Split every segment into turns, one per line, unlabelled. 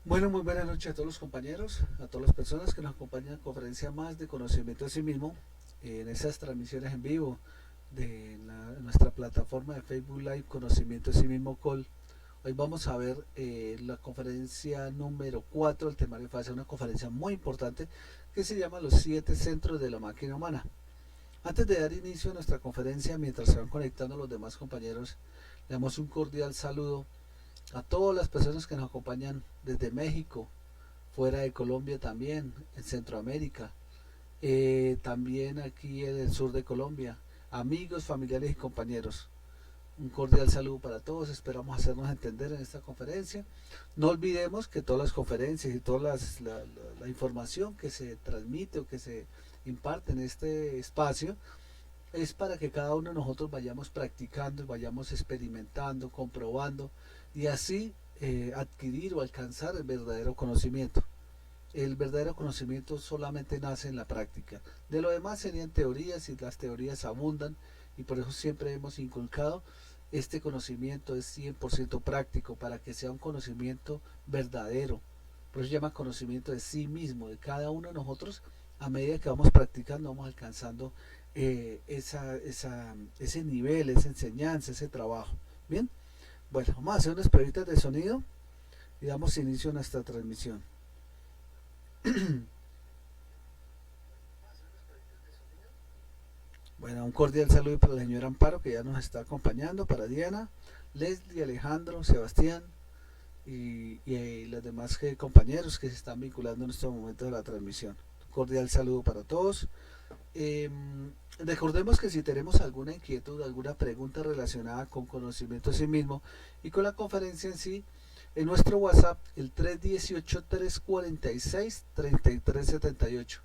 Bueno, muy buenas noches a todos los compañeros, a todas las personas que nos acompañan en conferencia más de conocimiento de sí mismo, en esas transmisiones en vivo de nuestra plataforma de Facebook Live Conocimiento de sí mismo Call. Hoy vamos a ver la conferencia número 4 del temario fase, una conferencia muy importante que se llama Los 7 centros de la máquina humana. Antes de dar inicio a nuestra conferencia, mientras se van conectando los demás compañeros, le damos un cordial saludo a todas las personas que nos acompañan desde México, fuera de Colombia también, en Centroamérica, también aquí en el sur de Colombia, amigos, familiares y compañeros. Un cordial saludo para todos, esperamos hacernos entender en esta conferencia. No olvidemos que todas las conferencias y toda la información que se transmite o que se imparte en este espacio es para que cada uno de nosotros vayamos practicando y vayamos experimentando, comprobando y así adquirir o alcanzar el verdadero conocimiento. El verdadero conocimiento solamente nace en la práctica. De lo demás serían teorías y las teorías abundan y por eso siempre hemos inculcado este conocimiento es 100% práctico para que sea un conocimiento verdadero. Por eso se llama conocimiento de sí mismo, de cada uno de nosotros. A medida que vamos practicando vamos alcanzando ese nivel, esa enseñanza, ese trabajo. Bien, bueno, vamos a hacer unas pruebas de sonido y damos inicio a nuestra transmisión. Bueno, un cordial saludo para la señora Amparo que ya nos está acompañando, para Diana, Leslie, Alejandro, Sebastián y los demás compañeros que se están vinculando en este momento de la transmisión. Un cordial saludo para todos. Eh, Recordemos que si tenemos alguna inquietud, alguna pregunta relacionada con conocimiento de sí mismo y con la conferencia en sí, en nuestro WhatsApp, el 318-346-3378.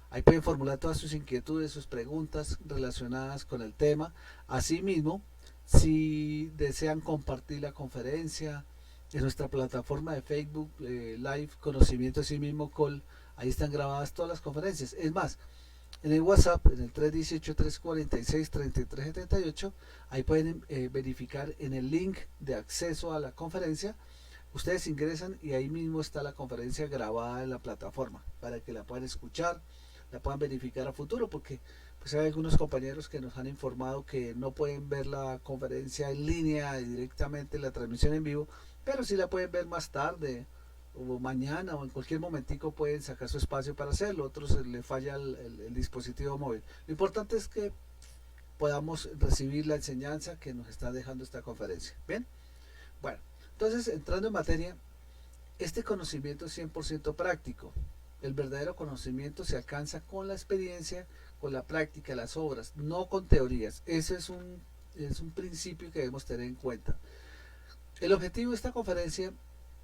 Ahí pueden formular todas sus inquietudes, sus preguntas relacionadas con el tema. Asimismo, si desean compartir la conferencia en nuestra plataforma de Facebook Live Conocimiento de sí mismo Call, ahí están grabadas todas las conferencias. Es más, en el WhatsApp, en el 318-346-3378, ahí pueden verificar en el link de acceso a la conferencia. Ustedes ingresan y ahí mismo está la conferencia grabada en la plataforma para que la puedan escuchar, la puedan verificar a futuro, porque pues hay algunos compañeros que nos han informado que no pueden ver la conferencia en línea directamente la transmisión en vivo, pero sí la pueden ver más tarde o mañana o en cualquier momentico pueden sacar su espacio para hacerlo. Otros les falla el dispositivo móvil. Lo importante es que podamos recibir la enseñanza que nos está dejando esta conferencia. Bien, bueno, entonces entrando en materia, este conocimiento es 100% práctico. El verdadero conocimiento se alcanza con la experiencia, con la práctica, las obras, no con teorías. Ese es un principio que debemos tener en cuenta. El objetivo de esta conferencia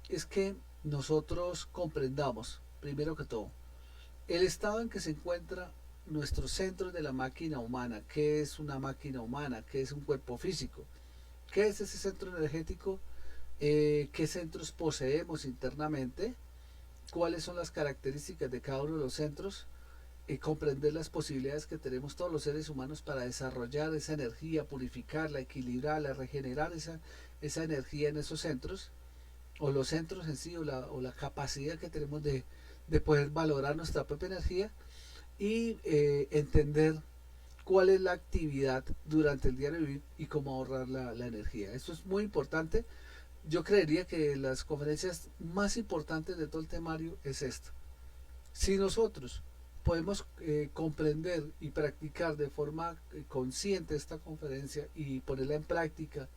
es que nosotros comprendamos, primero que todo, el estado en que se encuentra nuestro centro de la máquina humana. ¿Qué es una máquina humana? ¿Qué es un cuerpo físico? ¿Qué es ese centro energético? ¿Qué centros poseemos internamente? ¿Cuáles son las características de cada uno de los centros? Comprender las posibilidades que tenemos todos los seres humanos para desarrollar esa energía, purificarla, equilibrarla, regenerar esa energía en esos centros, o los centros en sí, o la capacidad que tenemos de poder valorar nuestra propia energía y entender cuál es la actividad durante el día de vivir y cómo ahorrar la energía. Esto es muy importante. Yo creería que las conferencias más importantes de todo el temario es esto. Si nosotros podemos comprender y practicar de forma consciente esta conferencia y ponerla en práctica,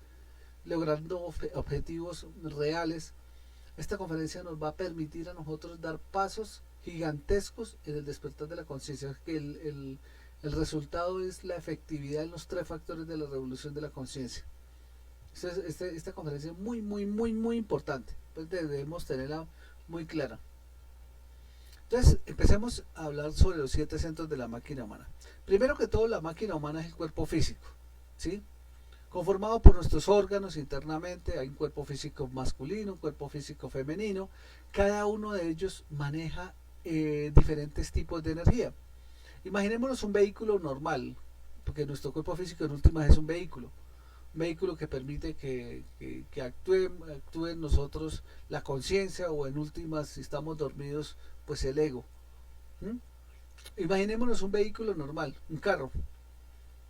logrando objetivos reales, esta conferencia nos va a permitir a nosotros dar pasos gigantescos en el despertar de la conciencia, que el resultado es la efectividad en los tres factores de la revolución de la conciencia. Esta conferencia es muy, muy, muy, muy importante, pues debemos tenerla muy clara. Entonces, empecemos a hablar sobre los 7 centros de la máquina humana. Primero que todo, la máquina humana es el cuerpo físico, ¿sí? Conformado por nuestros órganos internamente. Hay un cuerpo físico masculino, un cuerpo físico femenino. Cada uno de ellos maneja diferentes tipos de energía. Imaginémonos un vehículo normal, porque nuestro cuerpo físico en últimas es un vehículo. vehículo que permite que actúe en nosotros la conciencia, o en últimas, si estamos dormidos, pues el ego. ¿Mm? Imaginémonos un vehículo normal, un carro.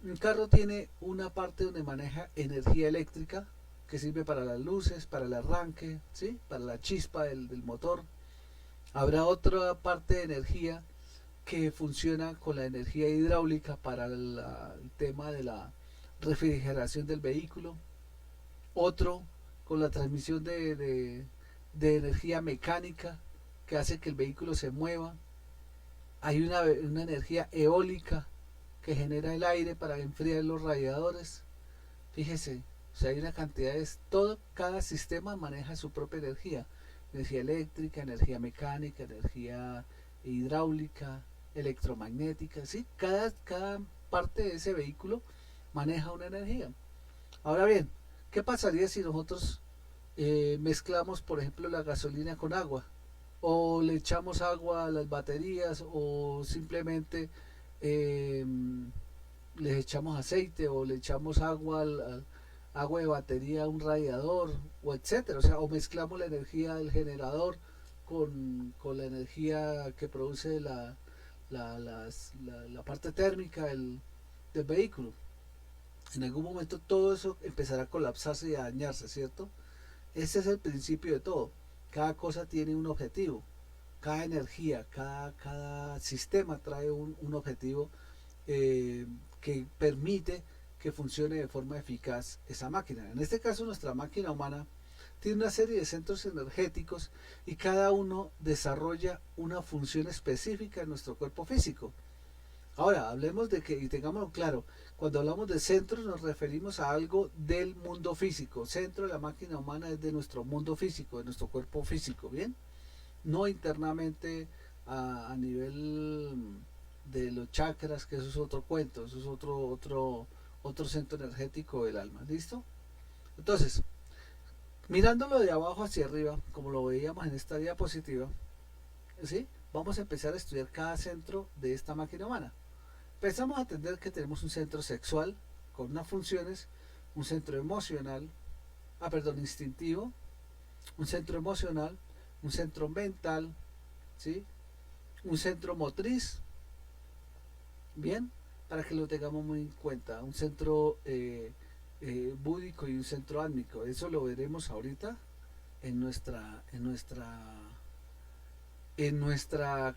Un carro tiene una parte donde maneja energía eléctrica, que sirve para las luces, para el arranque, ¿sí? Para la chispa del motor. Habrá otra parte de energía que funciona con la energía hidráulica para el tema de la refrigeración del vehículo. Otro con la transmisión de energía mecánica que hace que el vehículo se mueva. Hay una energía eólica que genera el aire para enfriar los radiadores. Fíjese, o sea, hay una cantidad de todo, cada sistema maneja su propia energía. Energía eléctrica, energía mecánica, energía hidráulica, electromagnética, ¿sí? Cada parte de ese vehículo maneja una energía. Ahora bien, ¿qué pasaría si nosotros mezclamos, por ejemplo, la gasolina con agua? O le echamos agua a las baterías, o simplemente eh, les echamos aceite, o le echamos agua de batería a un radiador, o etcétera. O sea, o mezclamos la energía del generador con la energía que produce la parte térmica del vehículo. En algún momento todo eso empezará a colapsarse y a dañarse, ¿cierto? Ese es el principio de todo. Cada cosa tiene un objetivo. Cada energía, cada sistema trae un objetivo que permite que funcione de forma eficaz esa máquina. En este caso, nuestra máquina humana tiene una serie de centros energéticos, y cada uno desarrolla una función específica en nuestro cuerpo físico. Ahora, hablemos de que, y tengámoslo claro, cuando hablamos de centros nos referimos a algo del mundo físico. Centro de la máquina humana es de nuestro mundo físico, de nuestro cuerpo físico, ¿bien? No internamente a nivel de los chakras, que eso es otro cuento, eso es otro centro energético del alma, ¿listo? Entonces, mirándolo de abajo hacia arriba, como lo veíamos en esta diapositiva, ¿sí? Vamos a empezar a estudiar cada centro de esta máquina humana. Empezamos a entender que tenemos un centro sexual con unas funciones, un centro emocional, instintivo, un centro emocional, un centro mental, ¿sí? Un centro motriz, bien, para que lo tengamos muy en cuenta, un centro búdico y un centro álmico. Eso lo veremos ahorita en nuestra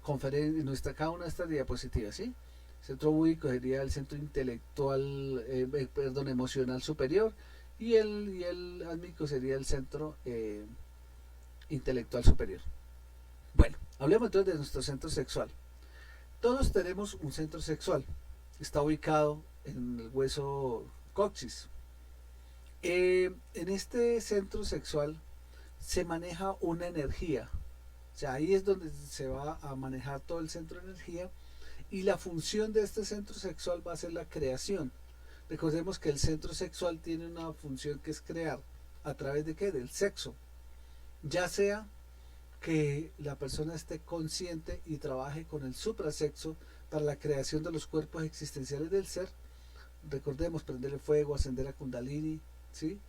conferencia, cada una de estas diapositivas, ¿sí? Centro búdico sería el centro intelectual, emocional superior, y el álmico sería el centro intelectual superior. Bueno, hablemos entonces de nuestro centro sexual. Todos tenemos un centro sexual. Está ubicado en el hueso coxis. En este centro sexual se maneja una energía. O sea, ahí es donde se va a manejar todo el centro de energía, y la función de este centro sexual va a ser la creación. Recordemos que el centro sexual tiene una función que es crear. ¿A través de qué? Del sexo. Ya sea que la persona esté consciente y trabaje con el suprasexo para la creación de los cuerpos existenciales del ser. Recordemos, prenderle fuego, ascender a Kundalini, ¿sí?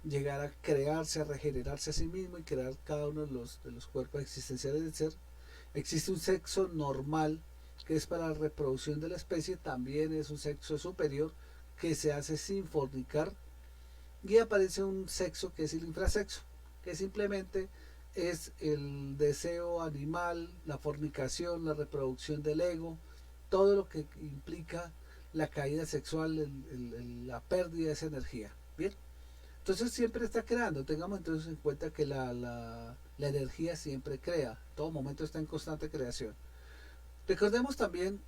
Llegar a crearse, a regenerarse a sí mismo y crear cada uno de los cuerpos existenciales del ser. Existe un sexo normal, que es para la reproducción de la especie. También es un sexo superior que se hace sin fornicar, y aparece un sexo que es el infrasexo, que simplemente es el deseo animal, la fornicación, la reproducción del ego, todo lo que implica la caída sexual, la pérdida de esa energía. Bien, entonces siempre está creando. Tengamos entonces en cuenta que la energía siempre crea, todo momento está en constante creación. Recordemos también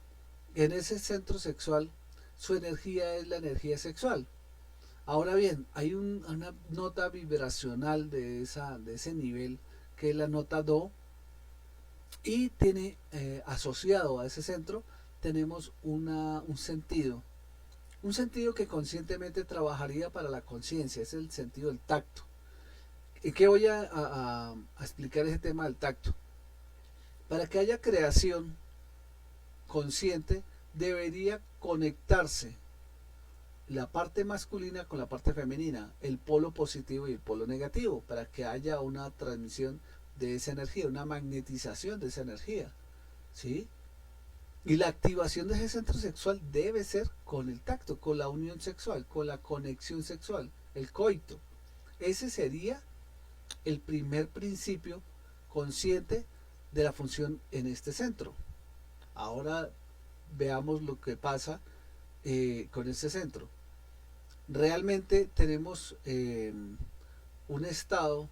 que en ese centro sexual su energía es la energía sexual. Ahora bien, hay una nota vibracional de ese nivel, que es la nota Do, y tiene asociado a ese centro tenemos un sentido que conscientemente trabajaría para la conciencia, es el sentido del tacto. ¿Y qué voy a explicar ese tema del tacto? Para que haya creación consciente debería conectarse la parte masculina con la parte femenina, el polo positivo y el polo negativo, para que haya una transmisión de esa energía, una magnetización de esa energía, ¿sí? Y la activación de ese centro sexual debe ser con el tacto, con la unión sexual, con la conexión sexual, el coito. Ese sería el primer principio consciente de la función en este centro. Ahora veamos lo que pasa con este centro. Realmente tenemos un estado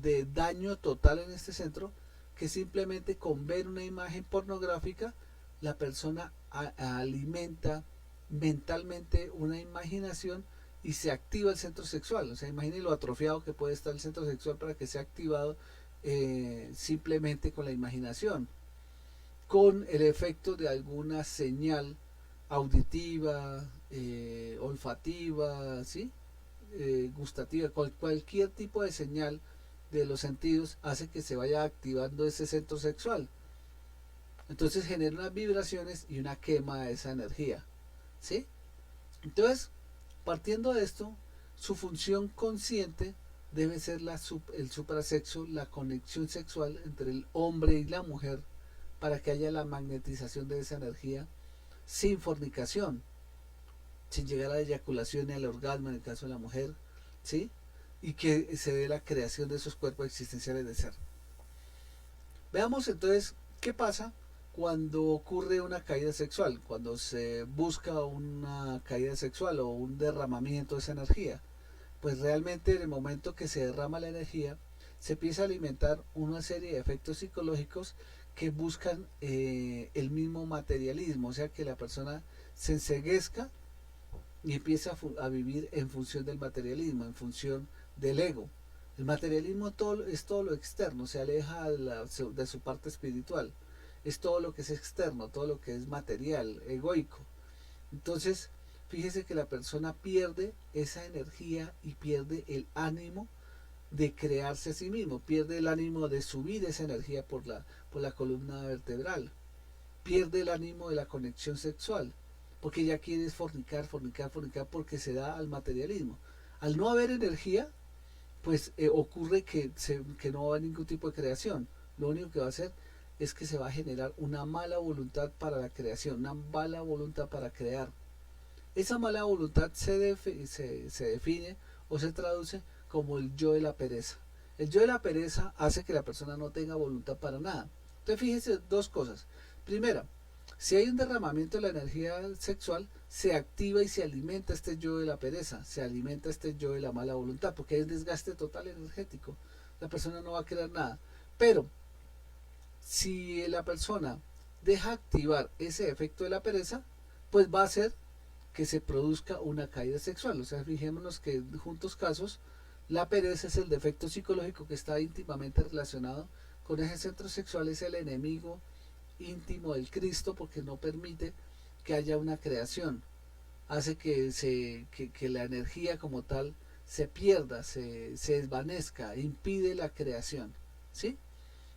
de daño total en este centro, que simplemente con ver una imagen pornográfica la persona alimenta mentalmente una imaginación y se activa el centro sexual. O sea, imaginen lo atrofiado que puede estar el centro sexual para que sea activado simplemente con la imaginación, con el efecto de alguna señal auditiva, olfativa, ¿sí? Gustativa, cualquier tipo de señal de los sentidos hace que se vaya activando ese centro sexual. Entonces genera unas vibraciones y una quema de esa energía, ¿sí? Entonces, partiendo de esto, su función consciente debe ser el suprasexo, la conexión sexual entre el hombre y la mujer, para que haya la magnetización de esa energía sin fornicación, sin llegar a la eyaculación y al orgasmo en el caso de la mujer, ¿sí? Y que se dé la creación de esos cuerpos existenciales de ser. Veamos entonces qué pasa cuando ocurre una caída sexual, cuando se busca una caída sexual o un derramamiento de esa energía. Pues realmente en el momento que se derrama la energía, se empieza a alimentar una serie de efectos psicológicos que buscan el mismo materialismo, o sea que la persona se enceguezca y empieza a vivir en función del materialismo, en función del ego. El materialismo es todo lo externo, se aleja de su parte espiritual, es todo lo que es externo, todo lo que es material, egoico. Entonces, fíjese que la persona pierde esa energía y pierde el ánimo de crearse a sí mismo, pierde el ánimo de subir esa energía por la columna vertebral, pierde el ánimo de la conexión sexual, porque ya quiere fornicar, fornicar, fornicar, porque se da al materialismo. Al no haber energía, pues ocurre que no va a haber ningún tipo de creación. Lo único que va a hacer es que se va a generar una mala voluntad para la creación, una mala voluntad para crear. Esa mala voluntad se define o se traduce como el yo de la pereza. El yo de la pereza hace que la persona no tenga voluntad para nada. Entonces fíjese dos cosas. Primera, si hay un derramamiento de la energía sexual, se activa y se alimenta este yo de la pereza, se alimenta este yo de la mala voluntad, porque hay un desgaste total energético. La persona no va a querer nada. Pero si la persona deja activar ese efecto de la pereza, pues va a hacer que se produzca una caída sexual. O sea, fijémonos que en juntos casos, la pereza es el defecto psicológico que está íntimamente relacionado con ese centro sexual, es el enemigo íntimo del Cristo, porque no permite que haya una creación, hace que la energía como tal se pierda, se desvanezca, impide la creación, ¿sí?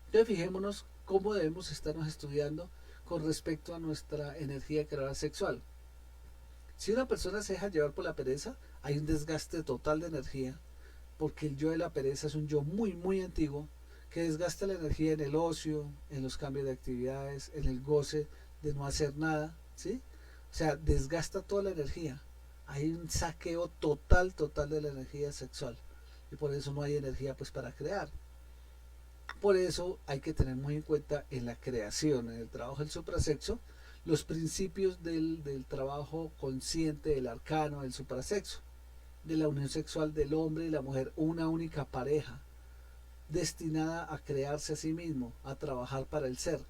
Entonces fijémonos cómo debemos estarnos estudiando con respecto a nuestra energía creadora sexual. Si una persona se deja llevar por la pereza, hay un desgaste total de energía, porque el yo de la pereza es un yo muy, muy antiguo, que desgasta la energía en el ocio, en los cambios de actividades, en el goce de no hacer nada, ¿sí? O sea, desgasta toda la energía. Hay un saqueo total, total de la energía sexual. Y por eso no hay energía pues para crear. Por eso hay que tener muy en cuenta en la creación, en el trabajo del suprasexo, los principios del trabajo consciente del arcano del suprasexo, de la unión sexual del hombre y la mujer, una única pareja, destinada a crearse a sí mismo, a trabajar para el ser,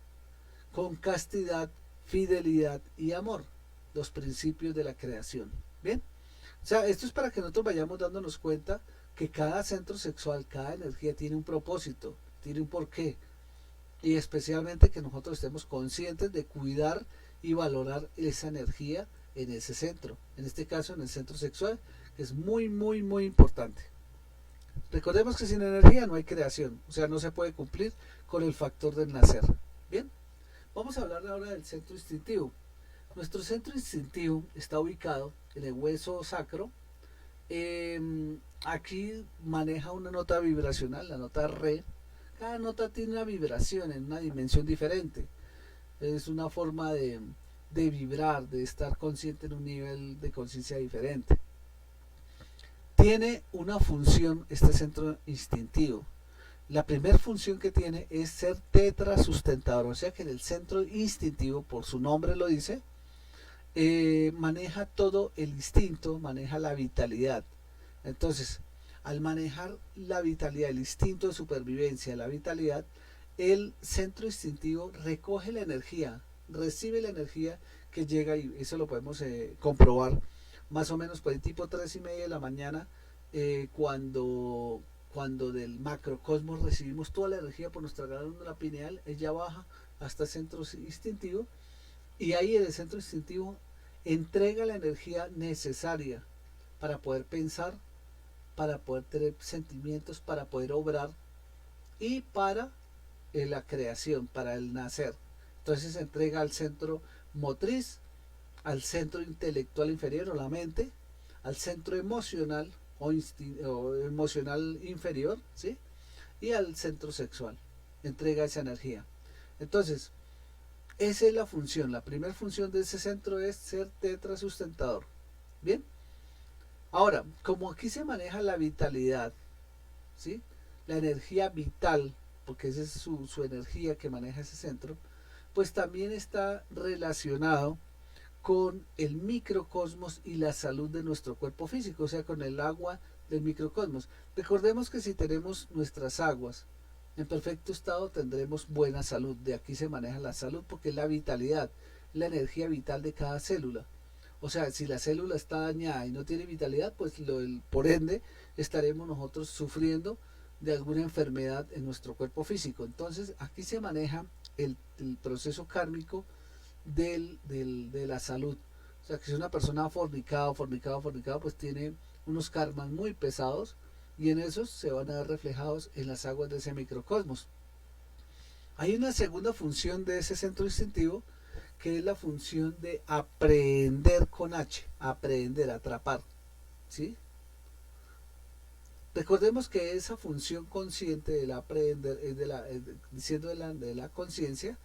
con castidad, fidelidad y amor, los principios de la creación. Bien, o sea, esto es para que nosotros vayamos dándonos cuenta que cada centro sexual, cada energía tiene un propósito, tiene un porqué, y especialmente que nosotros estemos conscientes de cuidar y valorar esa energía en ese centro, en este caso en el centro sexual, que es muy, muy, muy importante. Recordemos que sin energía no hay creación, o sea, no se puede cumplir con el factor del nacer. Bien, vamos a hablar ahora del centro instintivo. Nuestro centro instintivo está ubicado en el hueso sacro, aquí maneja una nota vibracional, la nota re. Cada nota tiene una vibración en una dimensión diferente. Es una forma de vibrar, de estar consciente en un nivel de conciencia diferente. Tiene una función este centro instintivo. La primera función que tiene es ser tetrasustentador, o sea que en el centro instintivo, por su nombre lo dice, maneja todo el instinto, maneja la vitalidad. Entonces, al manejar la vitalidad, el instinto de supervivencia, la vitalidad, el centro instintivo recoge la energía, recibe la energía que llega, y eso lo podemos comprobar más o menos por el tipo 3:30 de la mañana, cuando del macrocosmos recibimos toda la energía por nuestra glándula pineal. Ella baja hasta el centro instintivo, y ahí en el centro instintivo entrega la energía necesaria para poder pensar, para poder tener sentimientos, para poder obrar y para la creación, para el nacer. Entonces se entrega al centro motriz, al centro intelectual inferior o la mente, al centro emocional o emocional inferior, ¿sí? Y al centro sexual. Entrega esa energía. Entonces, esa es la función. La primera función de ese centro es ser tetrasustentador. Bien. Ahora, como aquí se maneja la vitalidad, ¿sí? La energía vital, porque esa es su energía que maneja ese centro, pues también está relacionado con el microcosmos y la salud de nuestro cuerpo físico, o sea, con el agua del microcosmos. Recordemos que si tenemos nuestras aguas en perfecto estado, tendremos buena salud. De aquí se maneja la salud, porque es la vitalidad, la energía vital de cada célula. O sea, si la célula está dañada y no tiene vitalidad, pues por ende estaremos nosotros sufriendo de alguna enfermedad en nuestro cuerpo físico. Entonces aquí se maneja el proceso kármico de la salud. O sea, que si una persona ha fornicado, pues tiene unos karmas muy pesados, y en esos se van a ver reflejados en las aguas de ese microcosmos. Hay una segunda función de ese centro instintivo, que es la función de aprender con H, aprender, atrapar, ¿sí? Recordemos que esa función consciente del aprender, diciendo de la conciencia,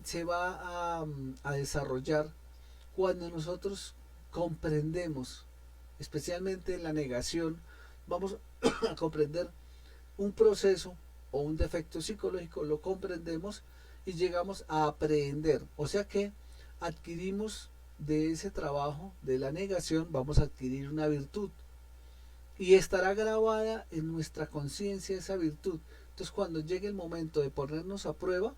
se va a desarrollar cuando nosotros comprendemos, especialmente en la negación, vamos a comprender un proceso o un defecto psicológico, lo comprendemos y llegamos a aprender. O sea que adquirimos de ese trabajo de la negación, vamos a adquirir una virtud, y estará grabada en nuestra conciencia esa virtud. Entonces cuando llegue el momento de ponernos a prueba,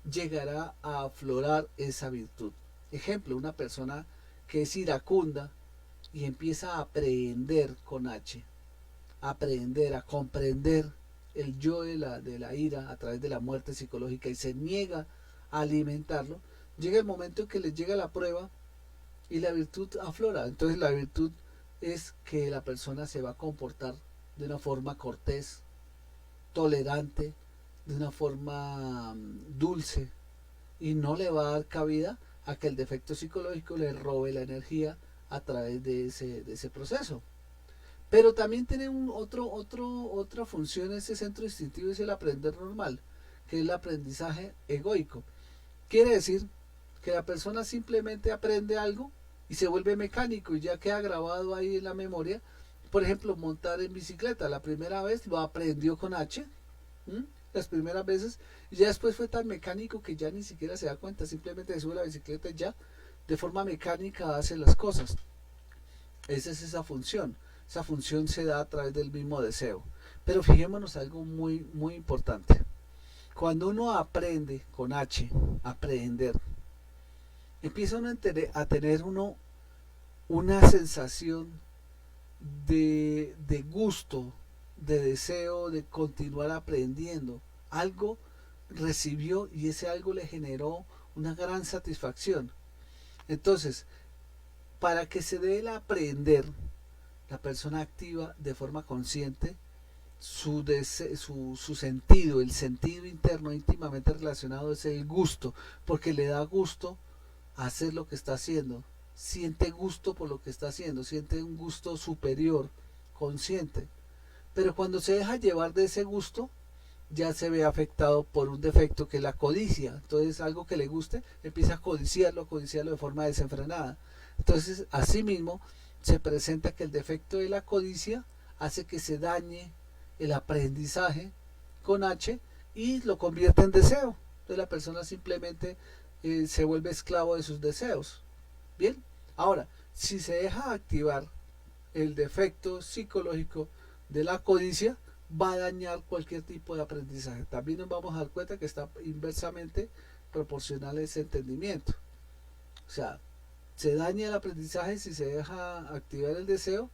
llegará a aflorar esa virtud. Ejemplo, una persona que es iracunda y empieza a aprender con H, a aprender, a comprender el yo de la ira a través de la muerte psicológica, y se niega a alimentarlo, llega el momento en que le llega la prueba y la virtud aflora. Entonces la virtud es que la persona se va a comportar de una forma cortés, tolerante, de una forma dulce, y no le va a dar cabida a que el defecto psicológico le robe la energía a través de ese proceso. Pero también tiene otra función ese centro instintivo, es el aprender normal, que es el aprendizaje egoico. Quiere decir que la persona simplemente aprende algo y se vuelve mecánico y ya queda grabado ahí en la memoria. Por ejemplo, montar en bicicleta. La primera vez lo aprendió con H, ¿m? Las primeras veces, y ya después fue tan mecánico que ya ni siquiera se da cuenta, simplemente se sube la bicicleta y ya de forma mecánica hace las cosas. Esa es esa función. Esa función se da a través del mismo deseo. Pero fijémonos algo muy importante. Cuando uno aprende con H, aprender, empieza uno a tener una sensación de gusto, de deseo de continuar aprendiendo. Algo recibió y ese algo le generó una gran satisfacción. Entonces, para que se dé el aprender, la persona activa de forma consciente su sentido, el sentido interno íntimamente relacionado es el gusto, porque le da gusto hacer lo que está haciendo, siente gusto por lo que está haciendo, siente un gusto superior, consciente. Pero cuando se deja llevar de ese gusto, ya se ve afectado por un defecto que es la codicia. Entonces algo que le guste, empieza a codiciarlo de forma desenfrenada. Entonces, asimismo, se presenta que el defecto de la codicia hace que se dañe el aprendizaje con H y lo convierte en deseo. Entonces la persona simplemente se vuelve esclavo de sus deseos. Bien, ahora, si se deja activar el defecto psicológico de la codicia, va a dañar cualquier tipo de aprendizaje. También nos vamos a dar cuenta que está inversamente proporcional a ese entendimiento. O sea, se daña el aprendizaje si se deja activar el deseo,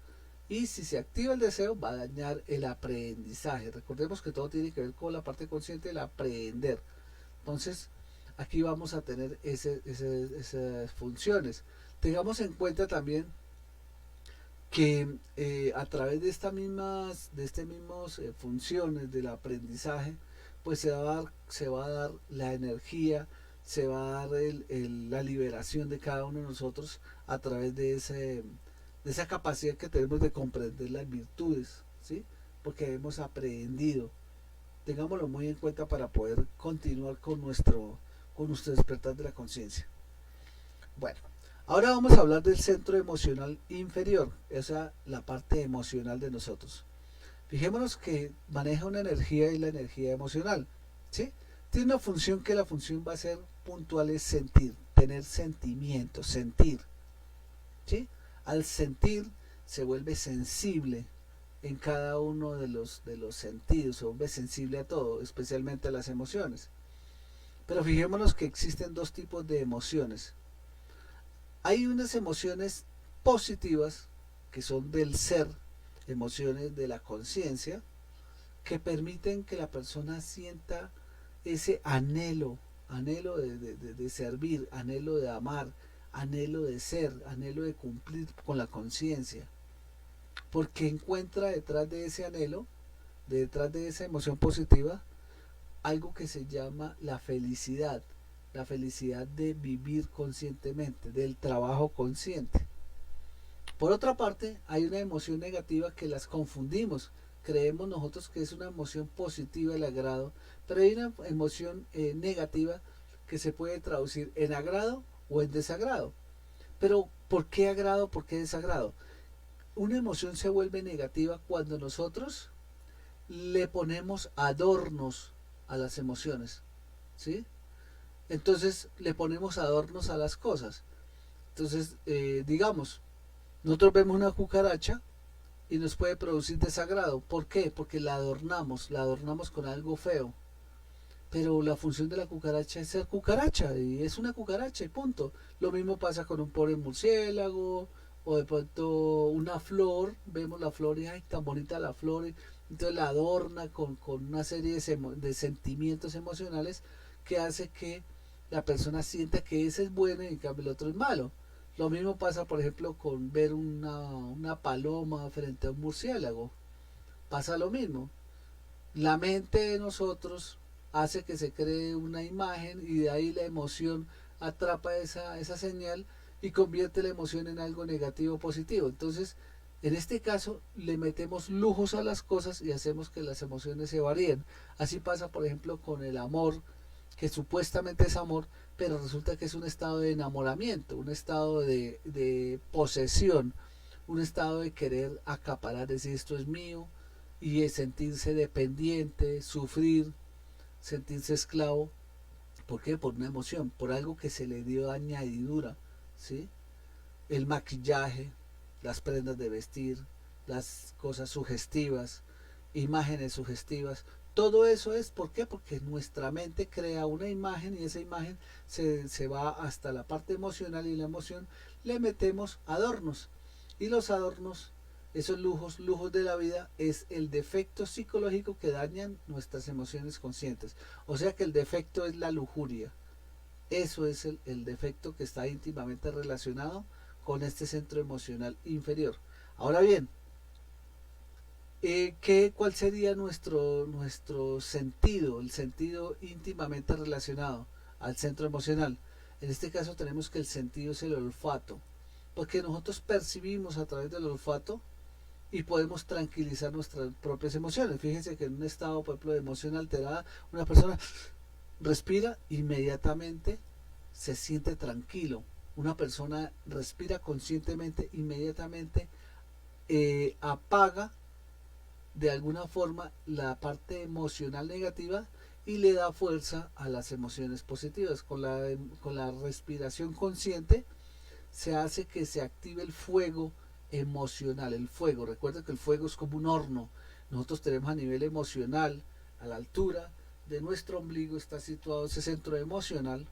y si se activa el deseo va a dañar el aprendizaje. Recordemos que todo tiene que ver con la parte consciente del aprender. Entonces, aquí vamos a tener esas funciones. Tengamos en cuenta también que a través de estas mismas funciones del aprendizaje, pues se va a dar la energía, se va a dar la liberación de cada uno de nosotros a través de esa capacidad que tenemos de comprender las virtudes, ¿sí? Porque hemos aprendido. Tengámoslo muy en cuenta para poder continuar con nuestro despertar de la conciencia. Bueno, ahora vamos a hablar del centro emocional inferior, o sea, la parte emocional de nosotros. Fijémonos que maneja una energía, y la energía emocional, ¿sí? Tiene una función, que la función va a ser puntual, es sentir, tener sentimientos, sentir, ¿sí? Al sentir se vuelve sensible en cada uno de los sentidos, se vuelve sensible a todo, especialmente a las emociones. Pero fijémonos que existen dos tipos de emociones. Hay unas emociones positivas que son del ser, emociones de la conciencia, que permiten que la persona sienta ese anhelo de servir, anhelo de amar, anhelo de ser, anhelo de cumplir con la conciencia, porque encuentra detrás de ese anhelo, detrás de esa emoción positiva, algo que se llama la felicidad de vivir conscientemente, del trabajo consciente. Por otra parte, hay una emoción negativa que las confundimos. Creemos nosotros que es una emoción positiva, el agrado, pero hay una emoción negativa que se puede traducir en agrado o en desagrado. Pero ¿por qué agrado? ¿Por qué desagrado? Una emoción se vuelve negativa cuando nosotros le ponemos adornos a las emociones, ¿sí? Entonces le ponemos adornos a las cosas. Entonces, digamos, nosotros vemos una cucaracha y nos puede producir desagrado. ¿Por qué? Porque la adornamos con algo feo. Pero la función de la cucaracha es ser cucaracha, y es una cucaracha y punto. Lo mismo pasa con un pobre murciélago, o de pronto una flor, vemos la flor y ay, tan bonita la flor, y entonces la adorna con una serie de sentimientos emocionales que hace que la persona sienta que ese es bueno y en cambio el otro es malo. Lo mismo pasa, por ejemplo, con ver una paloma frente a un murciélago. Pasa lo mismo. La mente de nosotros hace que se cree una imagen, y de ahí la emoción atrapa esa señal y convierte la emoción en algo negativo o positivo. Entonces, en este caso, le metemos lujos a las cosas y hacemos que las emociones se varíen. Así pasa, por ejemplo, con el amor, que supuestamente es amor, pero resulta que es un estado de enamoramiento, un estado de posesión, un estado de querer acaparar, decir esto es mío, y de sentirse dependiente, sufrir, sentirse esclavo. ¿Por qué? Por una emoción, por algo que se le dio añadidura, ¿sí? El maquillaje, las prendas de vestir, las cosas sugestivas, imágenes sugestivas. Todo eso es, ¿por qué? Porque nuestra mente crea una imagen, y esa imagen se va hasta la parte emocional, y la emoción le metemos adornos. Y los adornos, esos lujos de la vida, es el defecto psicológico que dañan nuestras emociones conscientes. O sea que el defecto es la lujuria. Eso es el defecto que está íntimamente relacionado con este centro emocional inferior. Ahora bien, ¿cuál sería nuestro sentido? El sentido íntimamente relacionado al centro emocional. En este caso tenemos que el sentido es el olfato. porque nosotros percibimos a través del olfato y podemos tranquilizar nuestras propias emociones. Fíjense que en un estado, por ejemplo, de emoción alterada, una persona respira, inmediatamente se siente tranquilo. Una persona respira conscientemente, inmediatamente apaga de alguna forma la parte emocional negativa y le da fuerza a las emociones positivas. Con la respiración consciente se hace que se active el fuego emocional. El fuego, recuerda que el fuego es como un horno. Nosotros tenemos a nivel emocional, a la altura de nuestro ombligo está situado ese centro emocional.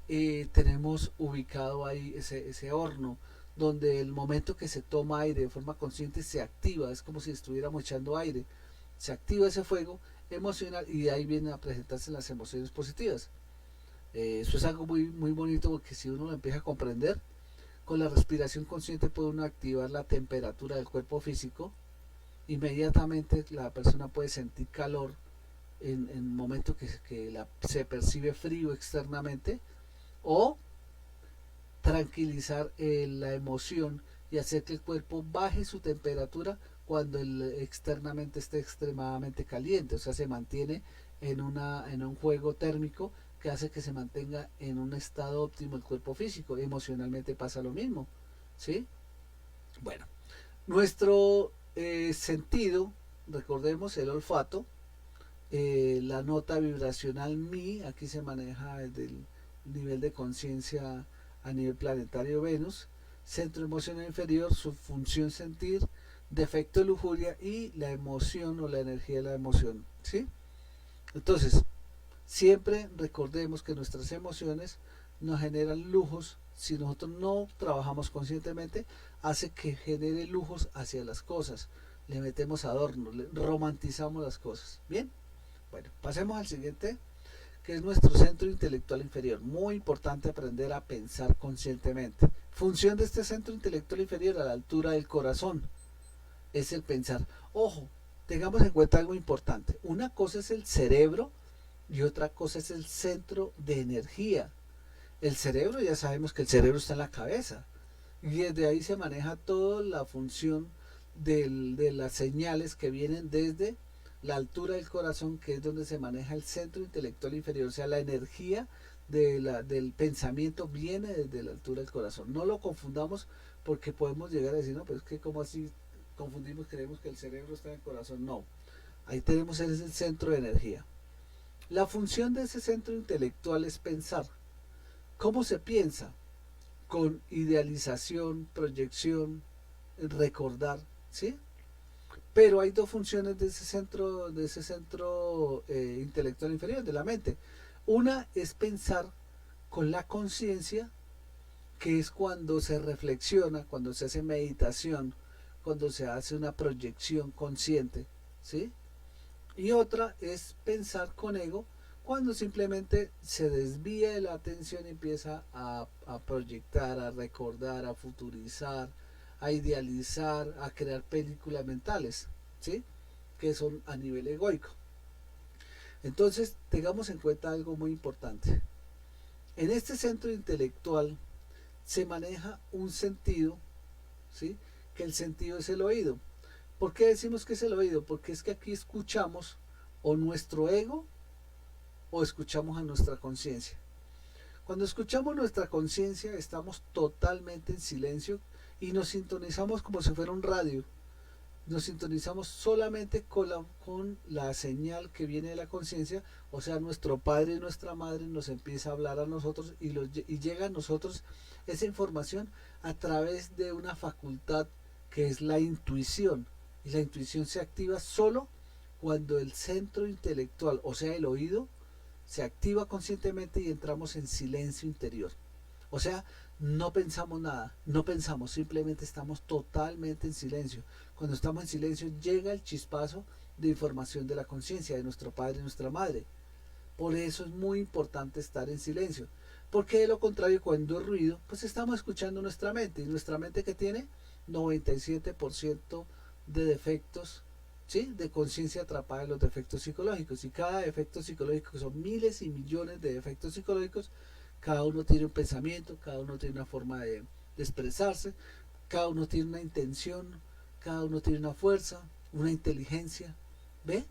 Tenemos ubicado ahí ese horno donde el momento que se toma aire de forma consciente se activa, es como si estuviéramos echando aire, se activa ese fuego emocional y de ahí vienen a presentarse las emociones positivas. Eso es algo muy, muy bonito porque si uno lo empieza a comprender, con la respiración consciente puede uno activar la temperatura del cuerpo físico, inmediatamente la persona puede sentir calor en momentos que se percibe frío externamente, o tranquilizar la emoción y hacer que el cuerpo baje su temperatura cuando externamente esté extremadamente caliente, o sea, se mantiene en un juego térmico que hace que se mantenga en un estado óptimo el cuerpo físico. Emocionalmente pasa lo mismo, ¿sí? Bueno, nuestro sentido, recordemos el olfato, la nota vibracional mi, aquí se maneja desde el nivel de conciencia a nivel planetario Venus, centro emocional inferior, su función sentir, defecto de lujuria y la emoción o la energía de la emoción, ¿sí? Entonces, siempre recordemos que nuestras emociones nos generan lujos. Si nosotros no trabajamos conscientemente, hace que genere lujos hacia las cosas. Le metemos adornos, romantizamos las cosas. Bien, bueno, pasemos al siguiente, que es nuestro centro intelectual inferior. Muy importante aprender a pensar conscientemente. Función de este centro intelectual inferior a la altura del corazón es el pensar. Ojo, tengamos en cuenta algo importante. Una cosa es el cerebro y otra cosa es el centro de energía. El cerebro, ya sabemos que el cerebro está en la cabeza y desde ahí se maneja toda la función de las señales que vienen desde la altura del corazón, que es donde se maneja el centro intelectual inferior, o sea, la energía del pensamiento viene desde la altura del corazón. No lo confundamos porque podemos llegar a decir, no, pero es que como así confundimos, creemos que el cerebro está en el corazón. No, ahí tenemos ese centro de energía. La función de ese centro intelectual es pensar. ¿Cómo se piensa? Con idealización, proyección, recordar, ¿sí? Pero hay dos funciones de ese centro intelectual inferior, de la mente. Una es pensar con la conciencia, que es cuando se reflexiona, cuando se hace meditación, cuando se hace una proyección consciente, ¿sí? Y otra es pensar con ego, cuando simplemente se desvía de la atención y empieza a proyectar, a recordar, a futurizar, a idealizar, a crear películas mentales, ¿sí? Que son a nivel egoico. Entonces, tengamos en cuenta algo muy importante. En este centro intelectual se maneja un sentido, ¿sí? Que el sentido es el oído. ¿Por qué decimos que es el oído? Porque es que aquí escuchamos o nuestro ego o escuchamos a nuestra conciencia. Cuando escuchamos nuestra conciencia estamos totalmente en silencio y nos sintonizamos como si fuera un radio. Nos sintonizamos solamente con la señal que viene de la conciencia, o sea, nuestro padre y nuestra madre nos empieza a hablar a nosotros y llega a nosotros esa información a través de una facultad que es la intuición. Y la intuición se activa solo cuando el centro intelectual, o sea, el oído, se activa conscientemente y entramos en silencio interior. O sea, no pensamos nada, no pensamos, simplemente estamos totalmente en silencio. Cuando estamos en silencio llega el chispazo de información de la conciencia de nuestro padre y nuestra madre. Por eso es muy importante estar en silencio. Porque de lo contrario, cuando hay ruido, pues estamos escuchando nuestra mente. Y nuestra mente, que tiene 97% de defectos, ¿sí? De conciencia atrapada en los defectos psicológicos. Y cada defecto psicológico, que son miles y millones de defectos psicológicos, cada uno tiene un pensamiento, cada uno tiene una forma de expresarse, cada uno tiene una intención, cada uno tiene una fuerza, una inteligencia, ¿ve?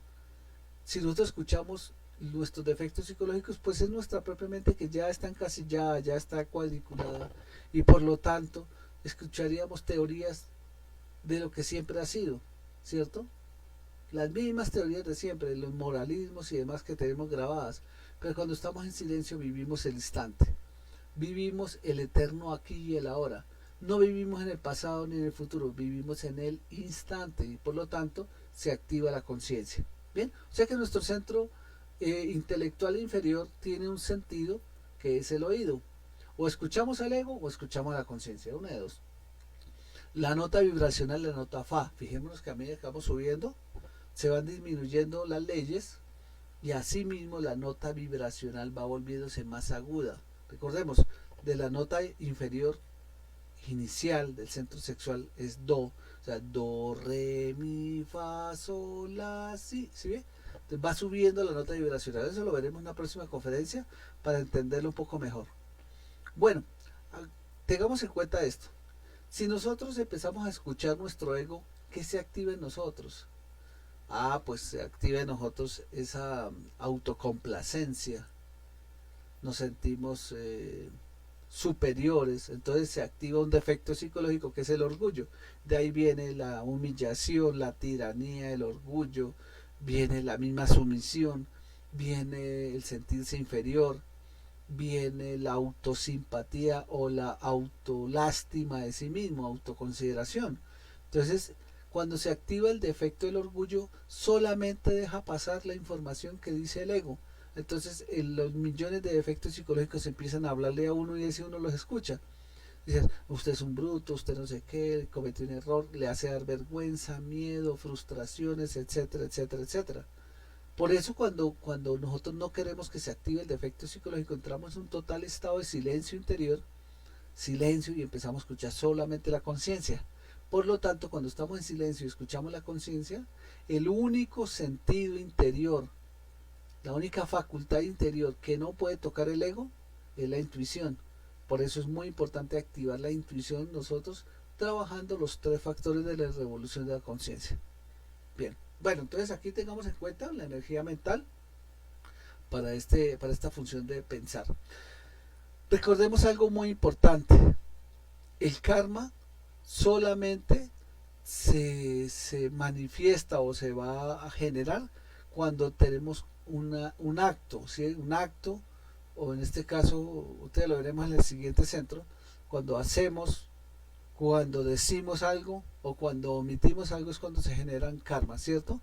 Si nosotros escuchamos nuestros defectos psicológicos, pues es nuestra propia mente que ya está encasillada, ya está cuadriculada, y por lo tanto escucharíamos teorías de lo que siempre ha sido, ¿cierto? Las mismas teorías de siempre, los moralismos y demás que tenemos grabadas, pero cuando estamos en silencio vivimos el instante, vivimos el eterno aquí y el ahora, no vivimos en el pasado ni en el futuro, vivimos en el instante y por lo tanto se activa la conciencia. Bien, o sea que nuestro centro intelectual inferior tiene un sentido que es el oído. O escuchamos al ego o escuchamos a la conciencia, una de dos. La nota vibracional, la nota fa, fijémonos que a medida que vamos subiendo, se van disminuyendo las leyes y asimismo la nota vibracional va volviéndose más aguda. Recordemos, de la nota inferior inicial del centro sexual es do, o sea, do, re, mi, fa, sol, la, si, ¿sí ve? Entonces va subiendo la nota vibracional, eso lo veremos en una próxima conferencia para entenderlo un poco mejor. Bueno, tengamos en cuenta esto. Si nosotros empezamos a escuchar nuestro ego, ¿qué se activa en nosotros? Pues se activa en nosotros esa autocomplacencia. Nos sentimos superiores, entonces se activa un defecto psicológico que es el orgullo. De ahí viene la humillación, la tiranía, el orgullo, viene la misma sumisión, viene el sentirse inferior, viene la autosimpatía o la autolástima de sí mismo, autoconsideración. Entonces, cuando se activa el defecto del orgullo, solamente deja pasar la información que dice el ego. Entonces, los millones de defectos psicológicos empiezan a hablarle a uno y ese uno los escucha. Dicen, usted es un bruto, usted no sé qué, cometió un error, le hace dar vergüenza, miedo, frustraciones, etcétera, etcétera, etcétera. Por eso cuando nosotros no queremos que se active el defecto psicológico, entramos en un total estado de silencio interior, silencio, y empezamos a escuchar solamente la conciencia. Por lo tanto, cuando estamos en silencio y escuchamos la conciencia, el único sentido interior, la única facultad interior que no puede tocar el ego es la intuición. Por eso es muy importante activar la intuición nosotros trabajando los tres factores de la revolución de la conciencia. Bien, bueno, entonces aquí tengamos en cuenta la energía mental para esta función de pensar. Recordemos algo muy importante. El karma solamente se manifiesta o se va a generar cuando tenemos un acto, ¿sí? Un acto, o en este caso, ustedes lo veremos en el siguiente centro, cuando hacemos, cuando decimos algo o cuando omitimos algo es cuando se generan karma, ¿cierto?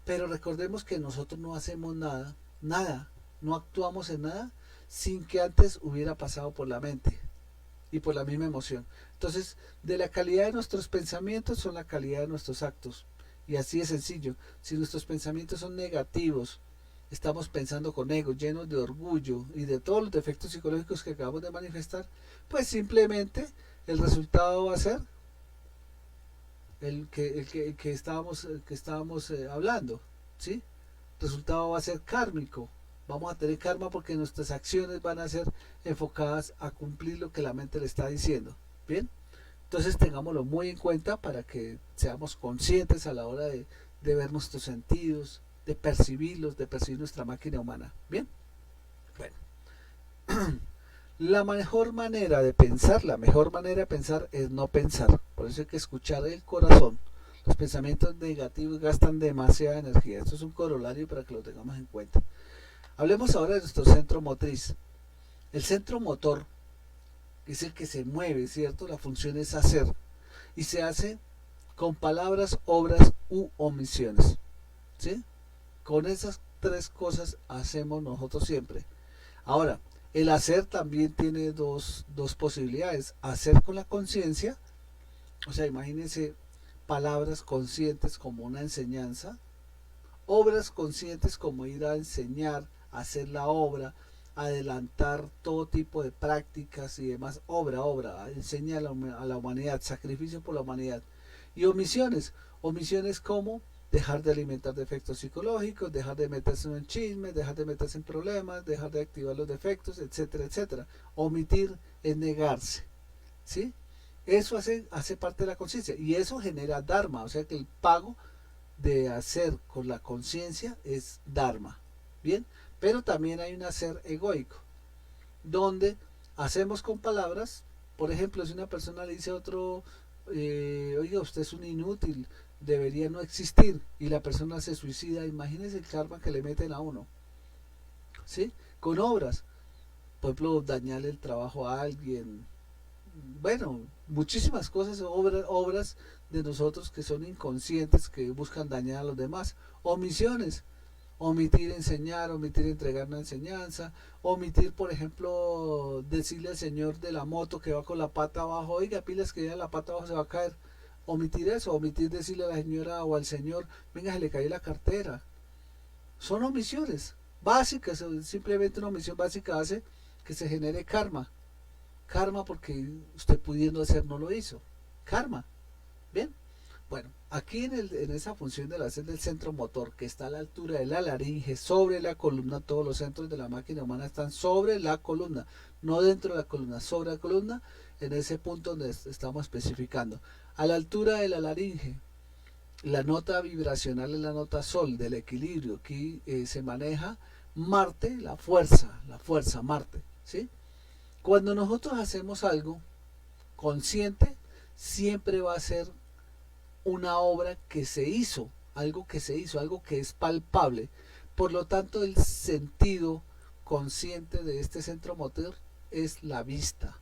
Pero recordemos que nosotros no hacemos nada, no actuamos en nada sin que antes hubiera pasado por la mente y por la misma emoción. Entonces, de la calidad de nuestros pensamientos son la calidad de nuestros actos. Y así es sencillo. Si nuestros pensamientos son negativos, estamos pensando con ego, llenos de orgullo y de todos los defectos psicológicos que acabamos de manifestar, pues simplemente el resultado va a ser el que estábamos hablando, ¿sí? El resultado va a ser kármico. Vamos a tener karma porque nuestras acciones van a ser enfocadas a cumplir lo que la mente le está diciendo. Bien, entonces tengámoslo muy en cuenta para que seamos conscientes a la hora de ver nuestros sentidos, de percibirlos, de percibir nuestra máquina humana. Bien, bueno. La mejor manera de pensar, es no pensar. Por eso hay que escuchar el corazón. Los pensamientos negativos gastan demasiada energía. Esto es un corolario para que lo tengamos en cuenta. Hablemos ahora de nuestro centro motriz. El centro motor es el que se mueve, ¿cierto? La función es hacer. Y se hace con palabras, obras u omisiones. ¿Sí? Con esas tres cosas hacemos nosotros siempre. Ahora, el hacer también tiene dos posibilidades. Hacer con la conciencia, o sea, imagínense palabras conscientes como una enseñanza, obras conscientes como ir a enseñar, hacer la obra, adelantar todo tipo de prácticas y demás, obra, enseña a la humanidad, sacrificio por la humanidad. Y omisiones como dejar de alimentar defectos psicológicos, dejar de meterse en chismes, dejar de meterse en problemas, dejar de activar los defectos, etcétera, etcétera. Omitir es negarse, ¿sí? Eso hace parte de la conciencia y eso genera dharma, o sea que el pago de hacer con la conciencia es dharma, ¿bien? Pero también hay un hacer egoico, donde hacemos con palabras. Por ejemplo, si una persona le dice a otro, oiga, usted es un inútil, debería no existir, y la persona se suicida, imagínense el karma que le meten a uno, ¿sí? Con obras, por ejemplo, dañarle el trabajo a alguien, bueno, muchísimas cosas, obras de nosotros que son inconscientes, que buscan dañar a los demás, omisiones, omitir enseñar, omitir entregar una enseñanza, omitir, por ejemplo, decirle al señor de la moto que va con la pata abajo, oiga, pilas que ya la pata abajo se va a caer, omitir eso, omitir decirle a la señora o al señor, venga, se le cayó la cartera. Son omisiones básicas, simplemente una omisión básica hace que se genere karma. Karma porque usted pudiendo hacer no lo hizo. Karma. Bien. Bueno, aquí en esa función de la sed del centro motor, que está a la altura de la laringe, sobre la columna, todos los centros de la máquina humana están sobre la columna, no dentro de la columna, sobre la columna, en ese punto donde estamos especificando. A la altura de la laringe, la nota vibracional es la nota sol del equilibrio. Aquí se maneja Marte, la fuerza Marte, ¿sí? Cuando nosotros hacemos algo consciente, siempre va a ser una obra que se hizo, algo que es palpable. Por lo tanto, el sentido consciente de este centro motor es la vista.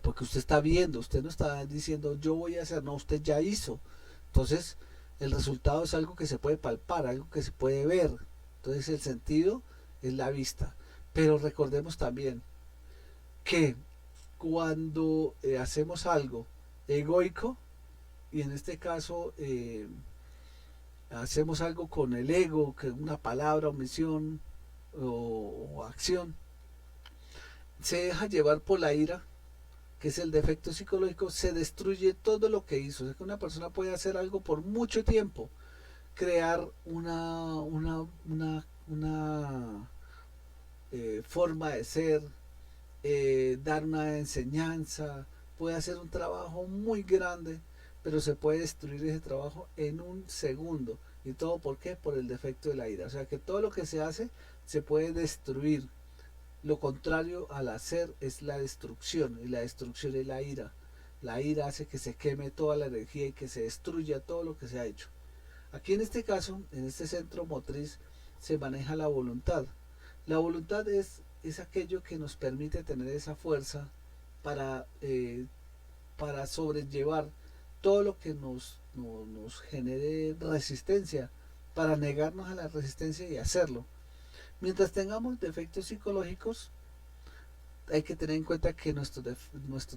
Porque usted está viendo, usted no está diciendo yo voy a hacer, no, usted ya hizo. Entonces, el resultado es algo que se puede palpar, algo que se puede ver. Entonces, el sentido es la vista. Pero recordemos también que cuando hacemos algo egoico, y en este caso hacemos algo con el ego, que una palabra, omisión o acción, se deja llevar por la ira, que es el defecto psicológico, se destruye todo lo que hizo. O sea que una persona puede hacer algo por mucho tiempo, crear una forma de ser, dar una enseñanza, puede hacer un trabajo muy grande, pero se puede destruir ese trabajo en un segundo. ¿Y todo por qué? Por el defecto de la ira. O sea que todo lo que se hace se puede destruir. Lo contrario al hacer es la destrucción, y la destrucción es la ira. La ira hace que se queme toda la energía y que se destruya todo lo que se ha hecho. Aquí en este caso, en este centro motriz, se maneja la voluntad. La voluntad es aquello que nos permite tener esa fuerza para sobrellevar todo lo que nos genere resistencia, para negarnos a la resistencia y hacerlo. Mientras tengamos defectos psicológicos, hay que tener en cuenta que nuestros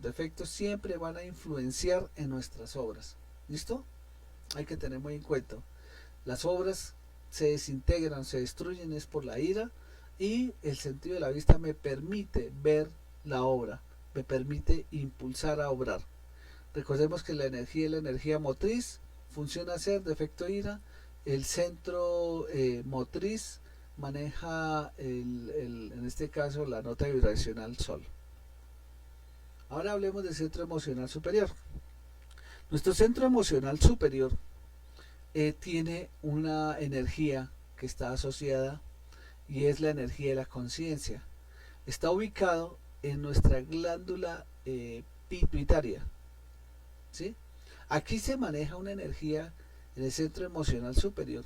defectos siempre van a influenciar en nuestras obras. ¿Listo? Hay que tener muy en cuenta. Las obras se desintegran, se destruyen es por la ira, y el sentido de la vista me permite ver la obra, me permite impulsar a obrar. Recordemos que la energía es la energía motriz, funciona ser defecto ira, el centro motriz maneja en este caso la nota vibracional sol. Ahora hablemos del centro emocional superior. Nuestro centro emocional superior tiene una energía que está asociada, y es la energía de la conciencia. Está ubicado en nuestra glándula pituitaria, ¿sí? Aquí se maneja una energía en el centro emocional superior,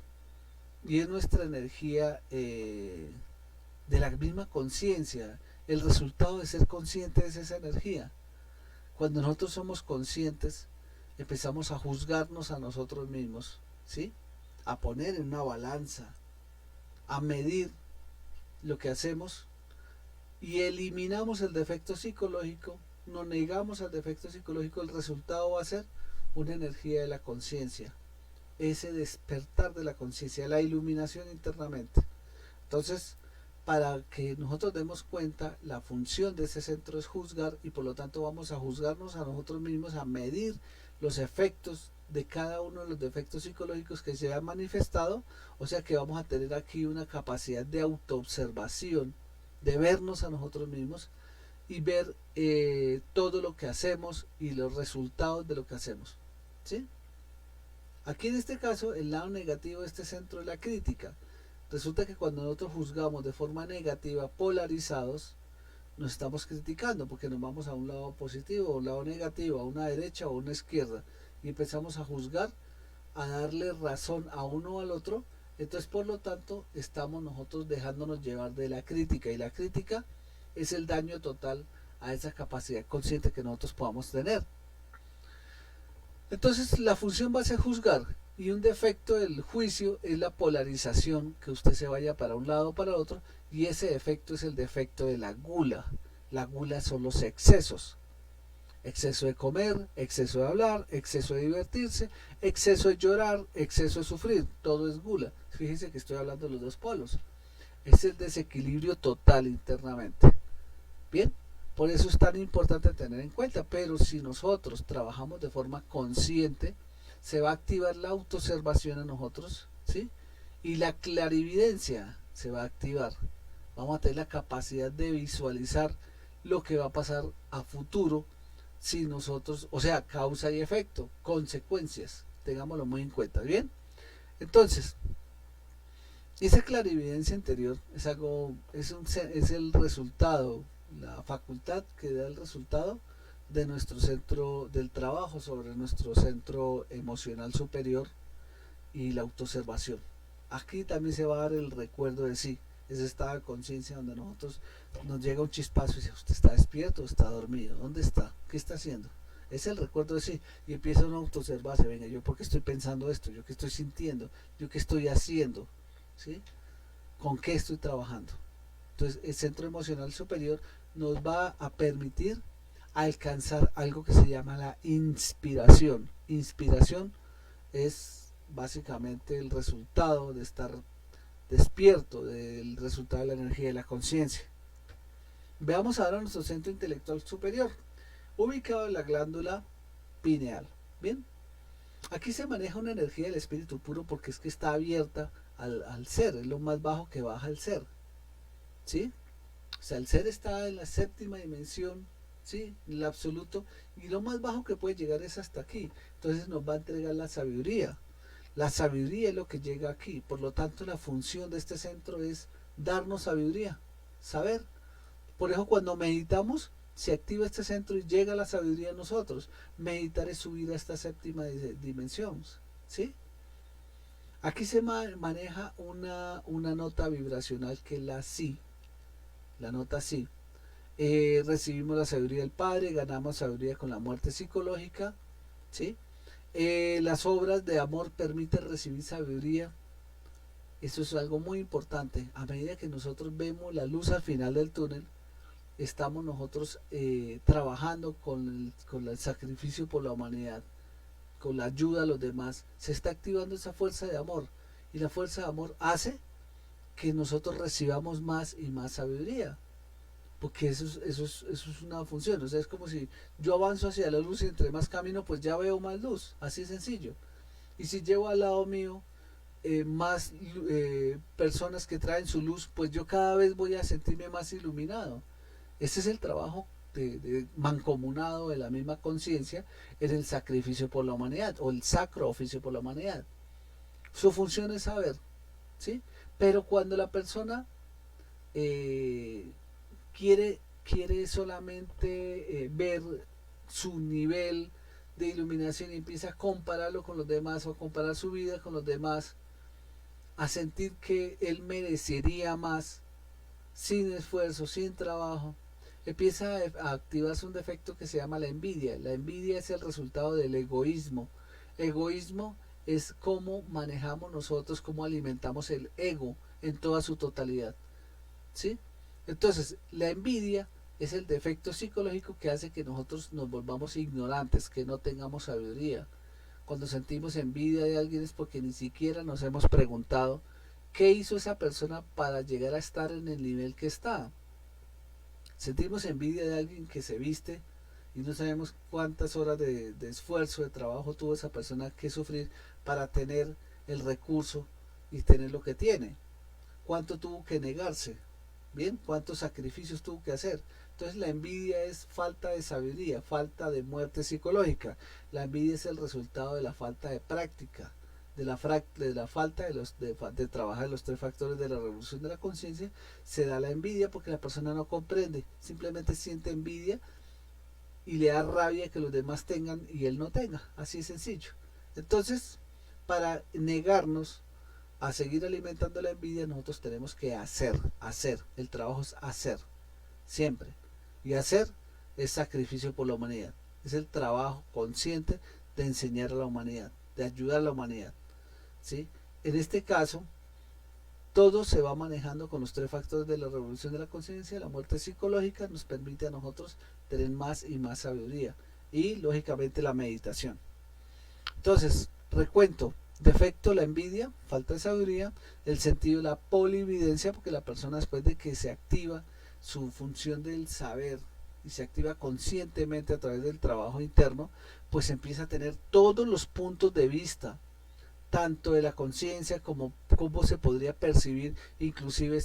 y es nuestra energía de la misma conciencia. El resultado de ser consciente es esa energía. Cuando nosotros somos conscientes, empezamos a juzgarnos a nosotros mismos, ¿sí? A poner en una balanza, a medir lo que hacemos, y eliminamos el defecto psicológico, nos negamos al defecto psicológico. El resultado va a ser una energía de la conciencia, ese despertar de la conciencia, la iluminación internamente. Entonces, para que nosotros demos cuenta, la función de ese centro es juzgar, y por lo tanto vamos a juzgarnos a nosotros mismos, a medir los efectos de cada uno de los defectos psicológicos que se han manifestado. O sea que vamos a tener aquí una capacidad de autoobservación, de vernos a nosotros mismos, y ver todo lo que hacemos y los resultados de lo que hacemos. ¿Sí? Aquí en este caso, el lado negativo de este centro es la crítica. Resulta que cuando nosotros juzgamos de forma negativa, polarizados, nos estamos criticando porque nos vamos a un lado positivo, a un lado negativo, a una derecha o a una izquierda y empezamos a juzgar, a darle razón a uno o al otro. Entonces, por lo tanto, estamos nosotros dejándonos llevar de la crítica, y la crítica es el daño total a esa capacidad consciente que nosotros podamos tener. Entonces, la función va a ser juzgar, y un defecto del juicio es la polarización, que usted se vaya para un lado o para otro, y ese defecto es el defecto de la gula. La gula son los excesos: exceso de comer, exceso de hablar, exceso de divertirse, exceso de llorar, exceso de sufrir. Todo es gula. Fíjense que estoy hablando de los dos polos. Es el desequilibrio total internamente. Bien, por eso es tan importante tener en cuenta. Pero si nosotros trabajamos de forma consciente, se va a activar la autoobservación en nosotros, ¿sí? Y la clarividencia se va a activar. Vamos a tener la capacidad de visualizar lo que va a pasar a futuro si nosotros, o sea, causa y efecto, consecuencias, tengámoslo muy en cuenta. Bien, entonces, esa clarividencia interior es algo, es el resultado, la facultad que da el resultado de nuestro centro del trabajo sobre nuestro centro emocional superior y la autoobservación. Aquí también se va a dar el recuerdo de sí, ese estado de conciencia donde nosotros nos llega un chispazo y dice: ¿usted está despierto o está dormido? ¿Dónde está? ¿Qué está haciendo? Es el recuerdo de sí, y empieza uno a autoobservarse: venga, yo por qué estoy pensando esto, yo qué estoy sintiendo, yo qué estoy haciendo, ¿sí? ¿Con qué estoy trabajando? Entonces, el centro emocional superior nos va a permitir alcanzar algo que se llama la inspiración. Inspiración es básicamente el resultado de estar despierto, del resultado de la energía de la conciencia. Veamos ahora nuestro centro intelectual superior, ubicado en la glándula pineal. Bien, aquí se maneja una energía del espíritu puro porque es que está abierta al ser, es lo más bajo que baja el ser, ¿sí? O sea, el ser está en la séptima dimensión, ¿sí? En el absoluto, y lo más bajo que puede llegar es hasta aquí. Entonces nos va a entregar la sabiduría. La sabiduría es lo que llega aquí. Por lo tanto, la función de este centro es darnos sabiduría, saber. Por eso cuando meditamos, se activa este centro y llega la sabiduría a nosotros. Meditar es subir a esta séptima dimensión, ¿sí? Aquí se maneja una nota vibracional que es la Si, la nota Si. Recibimos la sabiduría del Padre, ganamos sabiduría con la muerte psicológica, ¿sí? Las obras de amor permiten recibir sabiduría. Eso es algo muy importante. A medida que nosotros vemos la luz al final del túnel, estamos nosotros trabajando con el sacrificio por la humanidad, con la ayuda a los demás. Se está activando esa fuerza de amor, y la fuerza de amor hace que nosotros recibamos más y más sabiduría, porque eso es una función. O sea, es como si yo avanzo hacia la luz y entre más camino pues ya veo más luz, así de sencillo. Y si llevo al lado mío más personas que traen su luz, pues yo cada vez voy a sentirme más iluminado. Ese es el trabajo de mancomunado de la misma conciencia, en el sacrificio por la humanidad, o el sacro oficio por la humanidad. Su función es saber, ¿sí? Pero cuando la persona eh, quiere solamente ver su nivel de iluminación y empieza a compararlo con los demás, o a comparar su vida con los demás, a sentir que él merecería más sin esfuerzo, sin trabajo, empieza a activarse un defecto que se llama la envidia. La envidia es el resultado del egoísmo. Egoísmo es cómo manejamos nosotros, cómo alimentamos el ego en toda su totalidad, ¿sí? Entonces, la envidia es el defecto psicológico que hace que nosotros nos volvamos ignorantes, que no tengamos sabiduría. Cuando sentimos envidia de alguien es porque ni siquiera nos hemos preguntado qué hizo esa persona para llegar a estar en el nivel que está. Sentimos envidia de alguien que se viste y no sabemos cuántas horas de esfuerzo, de trabajo tuvo esa persona que sufrir para tener el recurso y tener lo que tiene. Cuánto tuvo que negarse, Bien, ¿cuántos sacrificios tuvo que hacer? Entonces la envidia es falta de sabiduría, falta de muerte psicológica. La envidia es el resultado de la falta de práctica, de la falta de trabajar los tres factores de la revolución de la conciencia. Se da la envidia porque la persona no comprende, simplemente siente envidia y le da rabia que los demás tengan y él no tenga, así es sencillo. Entonces, para negarnos a seguir alimentando la envidia, nosotros tenemos que hacer, el trabajo es hacer, siempre. Y hacer es sacrificio por la humanidad, es el trabajo consciente de enseñar a la humanidad, de ayudar a la humanidad, ¿sí? En este caso, todo se va manejando con los tres factores de la revolución de la conciencia. La muerte psicológica nos permite a nosotros tener más y más sabiduría, y lógicamente la meditación. Entonces, recuento: defecto, la envidia, falta de sabiduría; el sentido, la polividencia, porque la persona, después de que se activa su función del saber y se activa conscientemente a través del trabajo interno, pues empieza a tener todos los puntos de vista, tanto de la conciencia como cómo se podría percibir, inclusive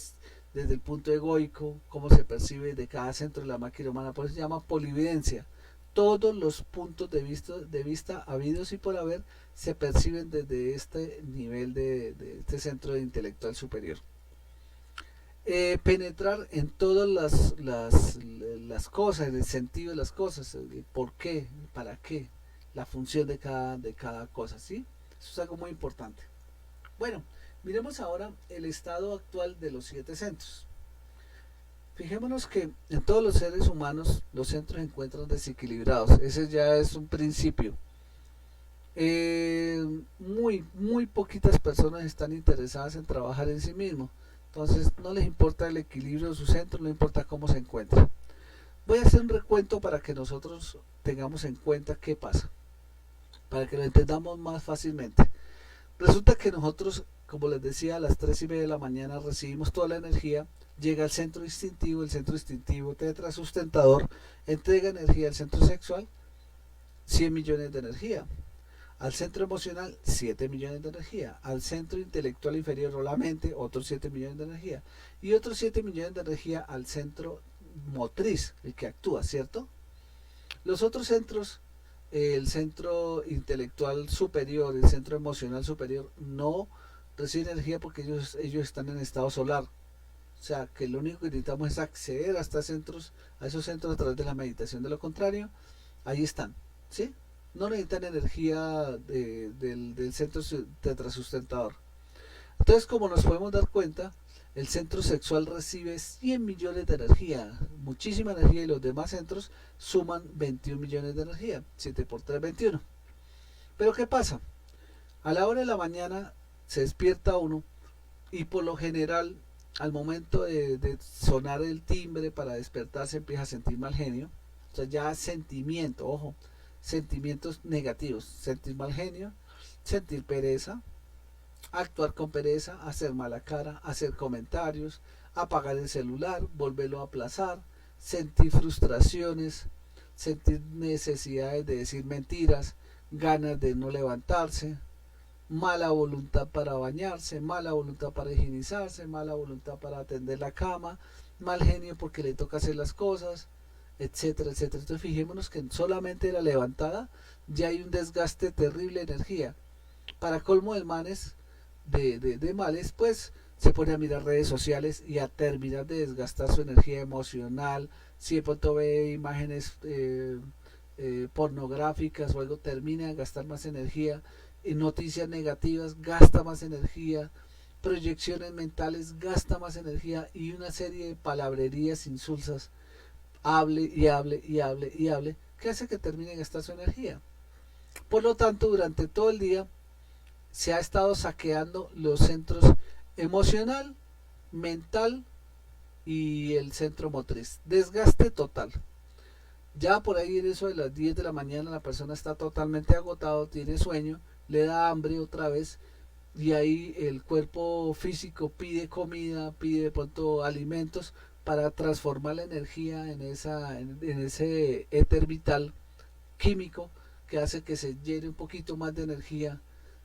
desde el punto egoico, cómo se percibe de cada centro de la máquina humana. Por eso se llama polividencia. Todos los puntos de vista habidos y por haber se perciben desde este nivel de este centro intelectual superior. Penetrar en todas las cosas, en el sentido de las cosas, el por qué, para qué, la función de cada cosa, ¿sí? Eso es algo muy importante. Bueno, miremos ahora el estado actual de los 7 centros. Fijémonos que en todos los seres humanos los centros se encuentran desequilibrados. Ese ya es un principio. Muy poquitas personas están interesadas en trabajar en sí mismos. Entonces no les importa el equilibrio de su centro, no importa cómo se encuentra. Voy a hacer un recuento para que nosotros tengamos en cuenta qué pasa, para que lo entendamos más fácilmente. Resulta que nosotros, como les decía, a las 3:30 de la mañana recibimos toda la energía, llega al centro instintivo, el centro instintivo tetrasustentador entrega energía al centro sexual, 100 millones de energía; al centro emocional, 7 millones de energía; al centro intelectual inferior o la mente, otros 7 millones de energía; y otros 7 millones de energía al centro motriz, el que actúa, ¿cierto? Los otros centros, el centro intelectual superior, el centro emocional superior, no reciben energía porque ellos están en estado solar. O sea, que lo único que necesitamos es acceder a esos centros a través de la meditación. De lo contrario, ahí están, ¿sí? No necesitan energía del centro tetrasustentador. Entonces, como nos podemos dar cuenta, el centro sexual recibe 100 millones de energía, muchísima energía, y los demás centros suman 21 millones de energía. 7 por 3, 21. Pero ¿qué pasa? A la hora de la mañana se despierta uno y por lo general, al momento de sonar el timbre para despertarse, empieza a sentir mal genio. O sea, ya sentimiento, ojo, sentimientos negativos: sentir mal genio, sentir pereza, actuar con pereza, hacer mala cara, hacer comentarios, apagar el celular, volverlo a aplazar, sentir frustraciones, sentir necesidades de decir mentiras, ganas de no levantarse, mala voluntad para bañarse, mala voluntad para higienizarse, mala voluntad para atender la cama, mal genio porque le toca hacer las cosas, etcétera, etcétera. Entonces fijémonos que solamente la levantada ya hay un desgaste terrible de energía. Para colmo del manes, de males, pues se pone a mirar redes sociales y a terminar de desgastar su energía emocional. Si de pronto ve imágenes pornográficas o algo, termina de gastar más energía. En noticias negativas gasta más energía, proyecciones mentales gasta más energía, y una serie de palabrerías insulsas, hable y hable y hable y hable, que hace que termine de gastar su energía. Por lo tanto, durante todo el día se ha estado saqueando los centros emocional, mental y el centro motriz. Desgaste total. Ya por ahí en eso de las 10 de la mañana la persona está totalmente agotado, tiene sueño, le da hambre otra vez, y ahí el cuerpo físico pide comida, pide de pronto alimentos para transformar la energía en ese éter vital químico que hace que se llene un poquito más de energía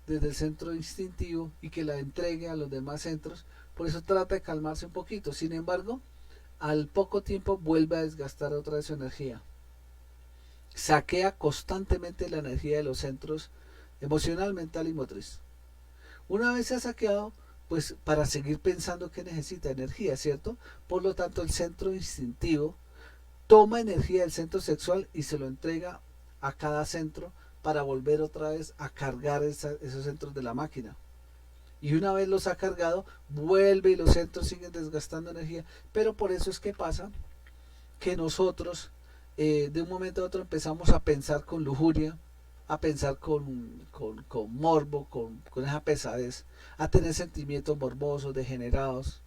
desde el centro instintivo y que la entregue a los demás centros. Por eso trata de calmarse un poquito. Sin embargo, al poco tiempo vuelve a desgastar otra vez su energía. Saquea constantemente la energía de los centros emocional, mental y motriz. Una vez se ha saqueado, pues para seguir pensando que necesita energía, ¿cierto? Por lo tanto, el centro instintivo toma energía del centro sexual y se lo entrega a cada centro para volver otra vez a cargar esos centros de la máquina. Y una vez los ha cargado, vuelve y los centros siguen desgastando energía. Pero por eso es que pasa que nosotros de un momento a otro empezamos a pensar con lujuria, a pensar con morbo, con esa pesadez, a tener sentimientos morbosos, degenerados,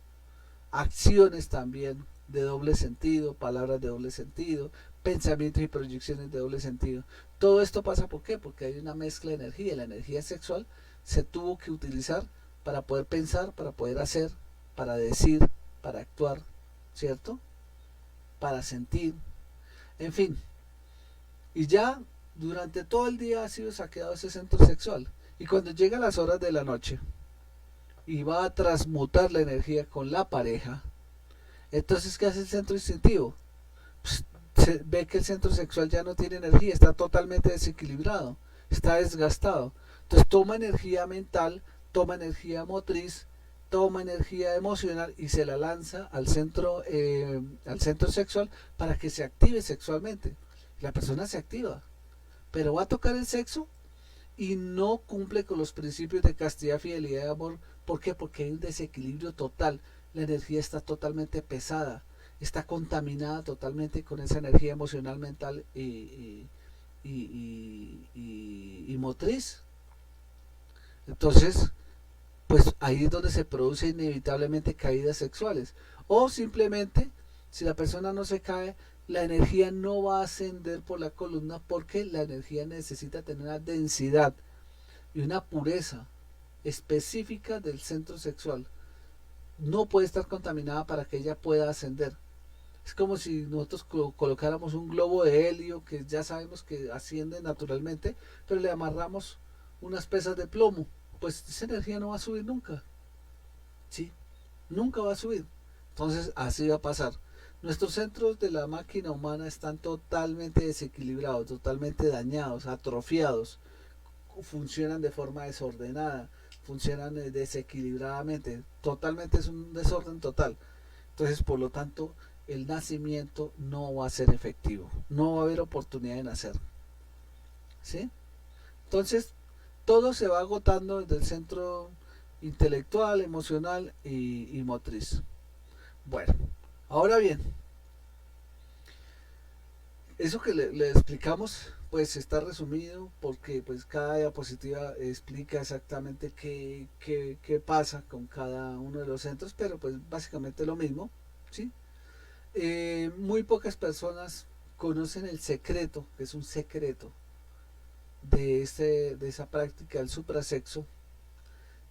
acciones también de doble sentido, palabras de doble sentido, pensamientos y proyecciones de doble sentido. Todo esto pasa ¿por qué? Porque hay una mezcla de energía. La energía sexual se tuvo que utilizar para poder pensar, para poder hacer, para decir, para actuar, ¿cierto? Para sentir, en fin. Y ya durante todo el día ha sido saqueado ese centro sexual. Y cuando llega las horas de la noche y va a transmutar la energía con la pareja, entonces ¿qué hace el centro instintivo? Pues, se ve que el centro sexual ya no tiene energía, está totalmente desequilibrado, está desgastado. Entonces toma energía mental, toma energía motriz, toma energía emocional y se la lanza al centro sexual para que se active sexualmente. La persona se activa, pero va a tocar el sexo y no cumple con los principios de castidad, fidelidad y amor. ¿Por qué? Porque hay un desequilibrio total. La energía está totalmente pesada, está contaminada totalmente con esa energía emocional, mental y motriz. Entonces, pues ahí es donde se produce inevitablemente caídas sexuales. O simplemente, si la persona no se cae, la energía no va a ascender por la columna porque la energía necesita tener una densidad y una pureza específica del centro sexual. No puede estar contaminada para que ella pueda ascender. Es como si nosotros colocáramos un globo de helio que ya sabemos que asciende naturalmente, pero le amarramos unas pesas de plomo. Pues esa energía no va a subir nunca. ¿Sí? Nunca va a subir. Entonces así va a pasar. Nuestros centros de la máquina humana están totalmente desequilibrados, totalmente dañados, atrofiados, funcionan de forma desordenada, funcionan desequilibradamente, totalmente es un desorden total. Entonces, por lo tanto, el nacimiento no va a ser efectivo, no va a haber oportunidad de nacer. ¿Sí? Entonces, todo se va agotando desde el centro intelectual, emocional y motriz. Bueno, ahora bien, eso que le explicamos pues está resumido porque pues cada diapositiva explica exactamente qué pasa con cada uno de los centros, pero pues básicamente lo mismo, ¿sí? Muy pocas personas conocen el secreto, que es un secreto de esa práctica del suprasexo,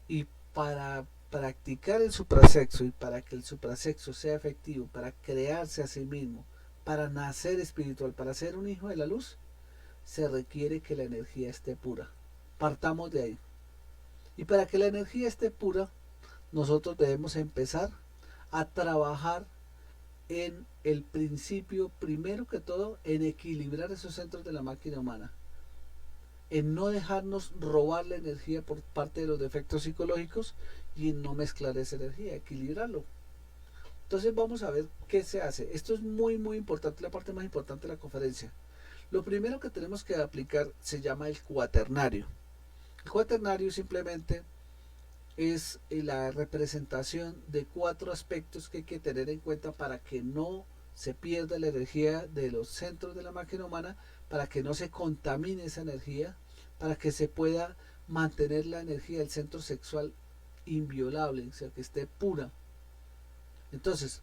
y para practicar el suprasexo y para que el suprasexo sea efectivo, para crearse a sí mismo, para nacer espiritual, para ser un hijo de la luz, se requiere que la energía esté pura. Partamos de ahí. Y para que la energía esté pura, nosotros debemos empezar a trabajar en el principio, primero que todo, en equilibrar esos centros de la máquina humana, en no dejarnos robar la energía por parte de los defectos psicológicos y en no mezclar esa energía, equilibrarlo. Entonces vamos a ver qué se hace. Esto es muy importante, la parte más importante de la conferencia. Lo primero que tenemos que aplicar se llama el cuaternario. El cuaternario simplemente es la representación de 4 aspectos que hay que tener en cuenta para que no se pierda la energía de los centros de la máquina humana, para que no se contamine esa energía, para que se pueda mantener la energía del centro sexual inviolable, o sea, que esté pura. Entonces,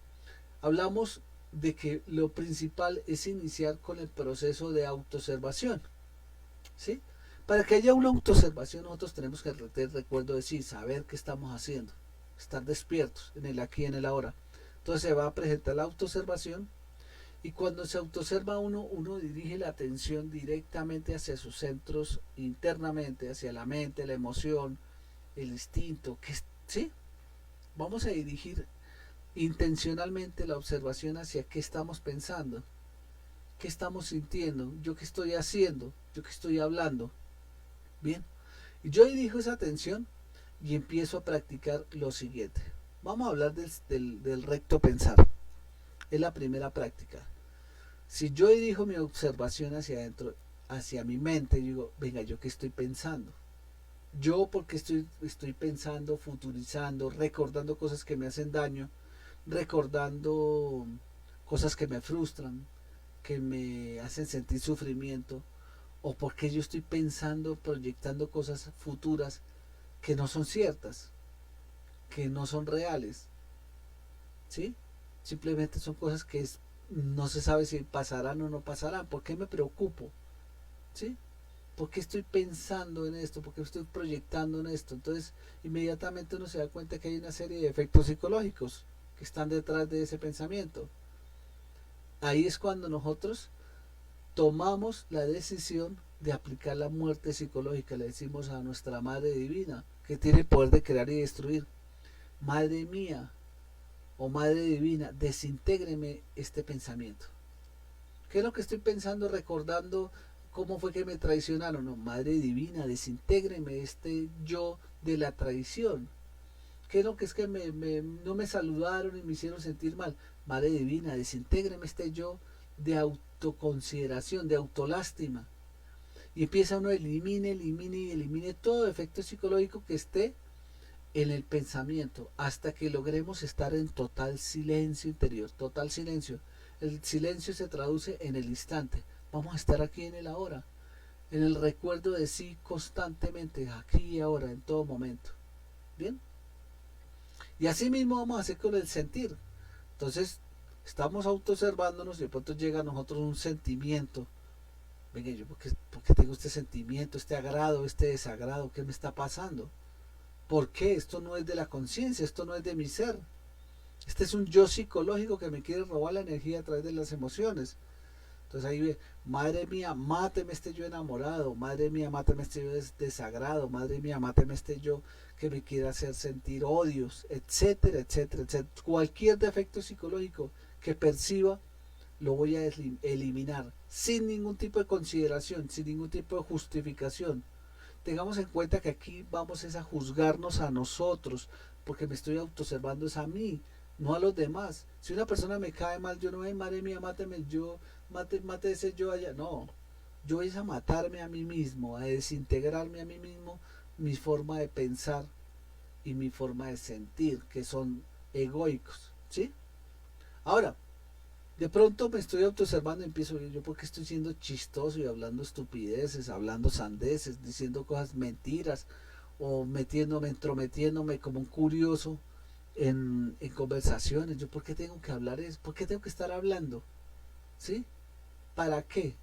hablamos de que lo principal es iniciar con el proceso de autoobservación, ¿sí? Para que haya una autoobservación nosotros tenemos que tener recuerdo de sí, saber qué estamos haciendo, estar despiertos en el aquí y en el ahora. Entonces se va a presentar la autoobservación y cuando se autoobserva uno dirige la atención directamente hacia sus centros internamente, hacia la mente, la emoción, el instinto, ¿sí? Vamos a dirigir intencionalmente la observación hacia qué estamos pensando, qué estamos sintiendo, yo qué estoy haciendo, yo qué estoy hablando. Bien, y yo dirijo esa atención y empiezo a practicar lo siguiente. Vamos a hablar del recto pensar. Es la primera práctica. Si yo dirijo mi observación hacia adentro, hacia mi mente, digo, venga, ¿yo qué estoy pensando? Yo porque estoy pensando, futurizando, recordando cosas que me hacen daño, recordando cosas que me frustran, que me hacen sentir sufrimiento, o porque yo estoy pensando, proyectando cosas futuras que no son ciertas, que no son reales, ¿sí? Simplemente son cosas que no se sabe si pasarán o no pasarán. ¿Por qué me preocupo? ¿Sí? ¿Por qué estoy pensando en esto? ¿Por qué estoy proyectando en esto? Entonces, inmediatamente uno se da cuenta que hay una serie de efectos psicológicos que están detrás de ese pensamiento. Ahí es cuando nosotros tomamos la decisión de aplicar la muerte psicológica. Le decimos a nuestra Madre Divina, que tiene el poder de crear y destruir: Madre mía, o Madre Divina, desintégreme este pensamiento. ¿Qué es lo que estoy pensando, recordando cómo fue que me traicionaron? No, Madre Divina, desintégreme este yo de la traición. ¿Qué es lo que es que no me saludaron y me hicieron sentir mal? Madre Divina, desintégreme este yo de autoconsideración, de autolástima. Y empieza uno, elimine todo efecto psicológico que esté en el pensamiento, hasta que logremos estar en total silencio interior, total silencio. El silencio se traduce en el instante. Vamos a estar aquí en el ahora, en el recuerdo de sí constantemente, aquí y ahora, en todo momento. Bien, y así mismo vamos a hacer con el sentir. Entonces estamos autoobservándonos y de pronto llega a nosotros un sentimiento. Venga, yo porque tengo este sentimiento, este agrado, este desagrado, ¿qué me está pasando? ¿Por qué? Esto no es de la conciencia, esto no es de mi ser. Este es un yo psicológico que me quiere robar la energía a través de las emociones. Entonces ahí ve, madre mía, máteme este yo enamorado, madre mía, máteme este yo desagrado, madre mía, máteme este yo que me quiere hacer sentir odios, etcétera, etcétera, etcétera. Cualquier defecto psicológico que perciba lo voy a eliminar sin ningún tipo de consideración, sin ningún tipo de justificación. Tengamos en cuenta que aquí vamos es a juzgarnos a nosotros, porque me estoy autoobservando es a mí, no a los demás. Si una persona me cae mal, yo no voy, madre mía, máteme el yo, mate ese yo allá. No, yo voy a matarme a mí mismo, a desintegrarme a mí mismo, mi forma de pensar y mi forma de sentir, que son egoicos, ¿sí? Ahora, de pronto me estoy autoobservando y empiezo, yo porque estoy siendo chistoso y hablando estupideces, hablando sandeces, diciendo cosas mentiras, o entrometiéndome como un curioso en conversaciones. Yo por qué tengo que hablar eso, por qué tengo que estar hablando, ¿sí? ¿Para qué?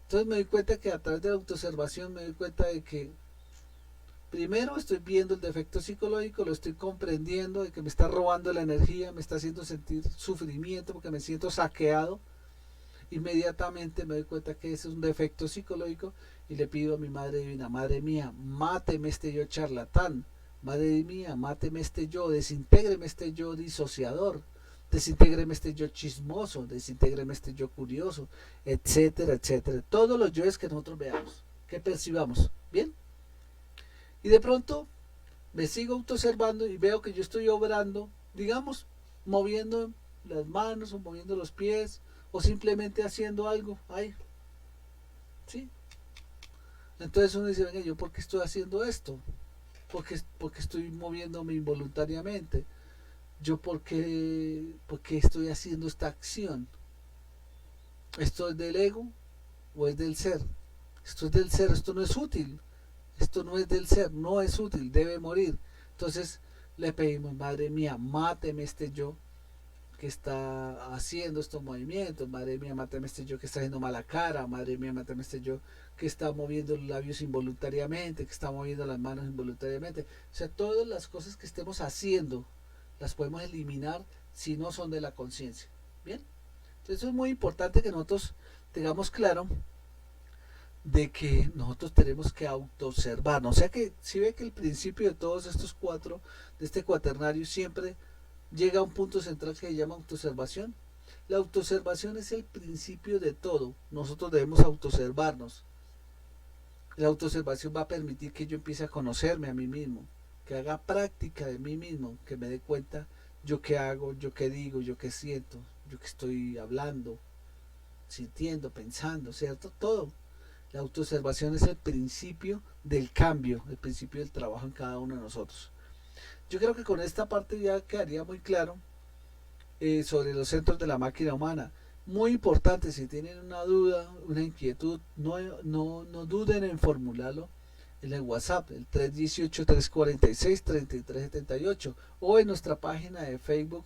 Entonces me doy cuenta que a través de la autoobservación me doy cuenta de que primero estoy viendo el defecto psicológico, lo estoy comprendiendo, de que me está robando la energía, me está haciendo sentir sufrimiento porque me siento saqueado. Inmediatamente me doy cuenta que ese es un defecto psicológico y le pido a mi Madre Divina, Madre mía, máteme este yo charlatán, Madre mía, máteme este yo, desintégreme este yo disociador, desintégreme este yo chismoso, desintégreme este yo curioso, etcétera, etcétera. Todos los yoes que nosotros veamos, que percibamos, ¿bien? Y de pronto me sigo observando y veo que yo estoy obrando, digamos, moviendo las manos o moviendo los pies o simplemente haciendo algo ahí, ¿sí? Entonces uno dice, venga, ¿yo por qué estoy haciendo esto? Porque estoy moviéndome involuntariamente. ¿Yo por qué estoy haciendo esta acción? ¿Esto es del ego o es del ser? Esto es del ser, esto no es útil. Esto no es del ser, no es útil, debe morir. Entonces le pedimos, Madre mía, máteme este yo que está haciendo estos movimientos, madre mía, mátame este yo que está haciendo mala cara, madre mía, mátame este yo que está moviendo los labios involuntariamente, que está moviendo las manos involuntariamente. O sea, todas las cosas que estemos haciendo las podemos eliminar si no son de la conciencia. Bien, entonces es muy importante que nosotros tengamos claro de que nosotros tenemos que autoobservarnos. O sea que si ve que el principio de todos estos cuatro, de este cuaternario, siempre llega a un punto central que se llama autoobservación. La autoobservación es el principio de todo. Nosotros debemos autoobservarnos. La autoobservación va a permitir que yo empiece a conocerme a mí mismo, que haga práctica de mí mismo, que me dé cuenta yo qué hago, yo qué digo, yo qué siento, yo qué estoy hablando, sintiendo, pensando, ¿cierto? Todo. La autoobservación es el principio del cambio, el principio del trabajo en cada uno de nosotros. Yo creo que con esta parte ya quedaría muy claro sobre los centros de la máquina humana. Muy importante, si tienen una duda, una inquietud, no duden en formularlo en el WhatsApp, el 318-346-3378 o en nuestra página de Facebook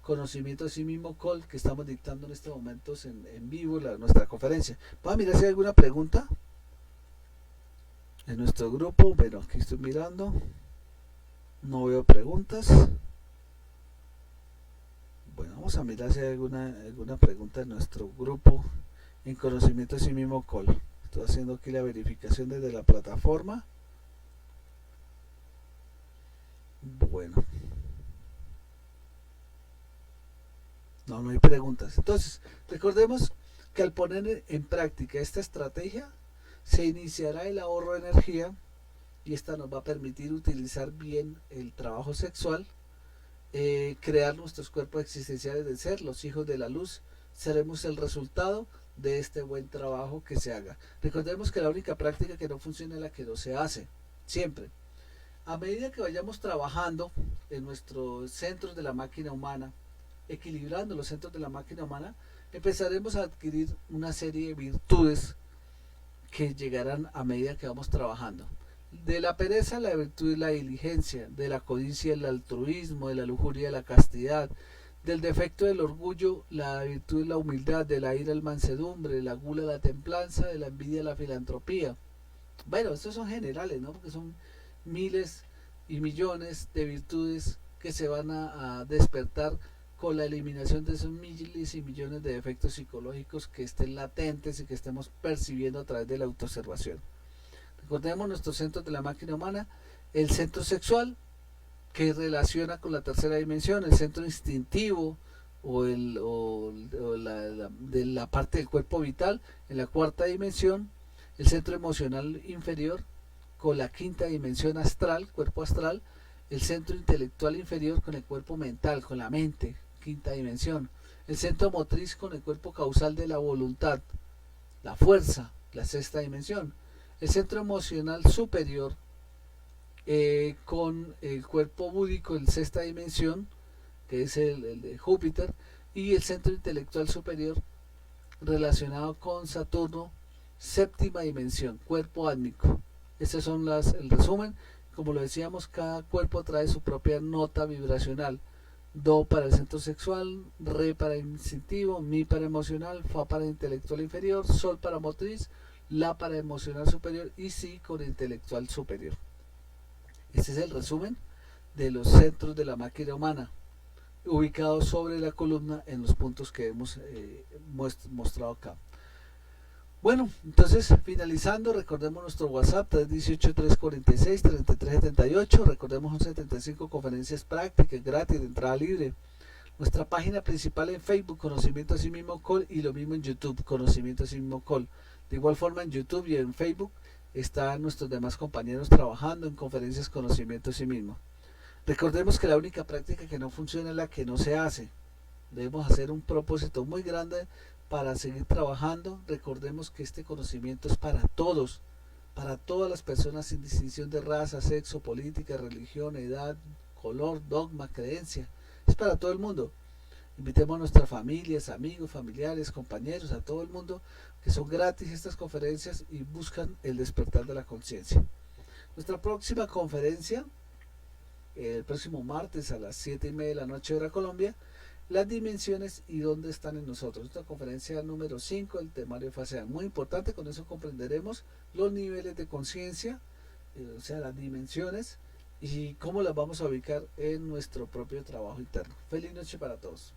Conocimiento a sí mismo Call, que estamos dictando en estos momentos en vivo nuestra conferencia. Vamos a mirar si hay alguna pregunta en nuestro grupo. Bueno, aquí estoy mirando, no veo preguntas. Bueno, vamos a mirar si hay alguna pregunta en nuestro grupo en Conocimiento a sí mismo Call. Estoy haciendo aquí la verificación desde la plataforma. Bueno, no hay preguntas. Entonces, recordemos que al poner en práctica esta estrategia, se iniciará el ahorro de energía y esta nos va a permitir utilizar bien el trabajo sexual, crear nuestros cuerpos existenciales de ser, los hijos de la luz. Seremos el resultado de este buen trabajo que se haga. Recordemos que la única práctica que no funciona es la que no se hace, siempre. A medida que vayamos trabajando en nuestros centros de la máquina humana, equilibrando los centros de la máquina humana, empezaremos a adquirir una serie de virtudes que llegarán a medida que vamos trabajando. De la pereza la virtud y la diligencia, de la codicia el altruismo, de la lujuria la castidad, del defecto del orgullo la virtud y la humildad, de la ira el mansedumbre, de la gula la templanza, de la envidia la filantropía. Bueno, estos son generales, ¿no? Porque son miles y millones de virtudes que se van a despertar con la eliminación de esos miles y millones de defectos psicológicos que estén latentes y que estemos percibiendo a través de la autoobservación. Recordemos nuestros centros de la máquina humana: el centro sexual, que relaciona con la tercera dimensión; el centro instintivo de la parte del cuerpo vital en la cuarta dimensión; el centro emocional inferior con la quinta dimensión astral, cuerpo astral; el centro intelectual inferior con el cuerpo mental, con la mente, quinta dimensión; el centro motriz con el cuerpo causal de la voluntad, la fuerza, la sexta dimensión; el centro emocional superior con el cuerpo búdico en sexta dimensión, que es el de Júpiter; y el centro intelectual superior relacionado con Saturno, séptima dimensión, cuerpo átmico. Estos son el resumen. Como lo decíamos, cada cuerpo trae su propia nota vibracional: Do para el centro sexual, Re para instintivo, Mi para emocional, Fa para intelectual inferior, Sol para motriz, La para emocional superior y Si con intelectual superior. Este es el resumen de los centros de la máquina humana, ubicados sobre la columna en los puntos que hemos mostrado acá. Bueno, entonces finalizando, recordemos nuestro WhatsApp 318-346-3378, recordemos 75 conferencias prácticas gratis de entrada libre. Nuestra página principal en Facebook, Conocimiento a sí mismo Call, y lo mismo en YouTube, Conocimiento a sí mismo Call. De igual forma en YouTube y en Facebook están nuestros demás compañeros trabajando en conferencias Conocimiento a sí mismo. Recordemos que la única práctica que no funciona es la que no se hace. Debemos hacer un propósito muy grande para seguir trabajando. Recordemos que este conocimiento es para todos, para todas las personas sin distinción de raza, sexo, política, religión, edad, color, dogma, creencia. Es para todo el mundo. Invitemos a nuestras familias, amigos, familiares, compañeros, a todo el mundo, que son gratis estas conferencias y buscan el despertar de la conciencia. Nuestra próxima conferencia, el próximo martes a las 7:30 de la noche hora Colombia: las dimensiones y dónde están en nosotros. Esta conferencia número 5, el temario facial, muy importante. Con eso comprenderemos los niveles de conciencia, o sea, las dimensiones, y cómo las vamos a ubicar en nuestro propio trabajo interno. Feliz noche para todos.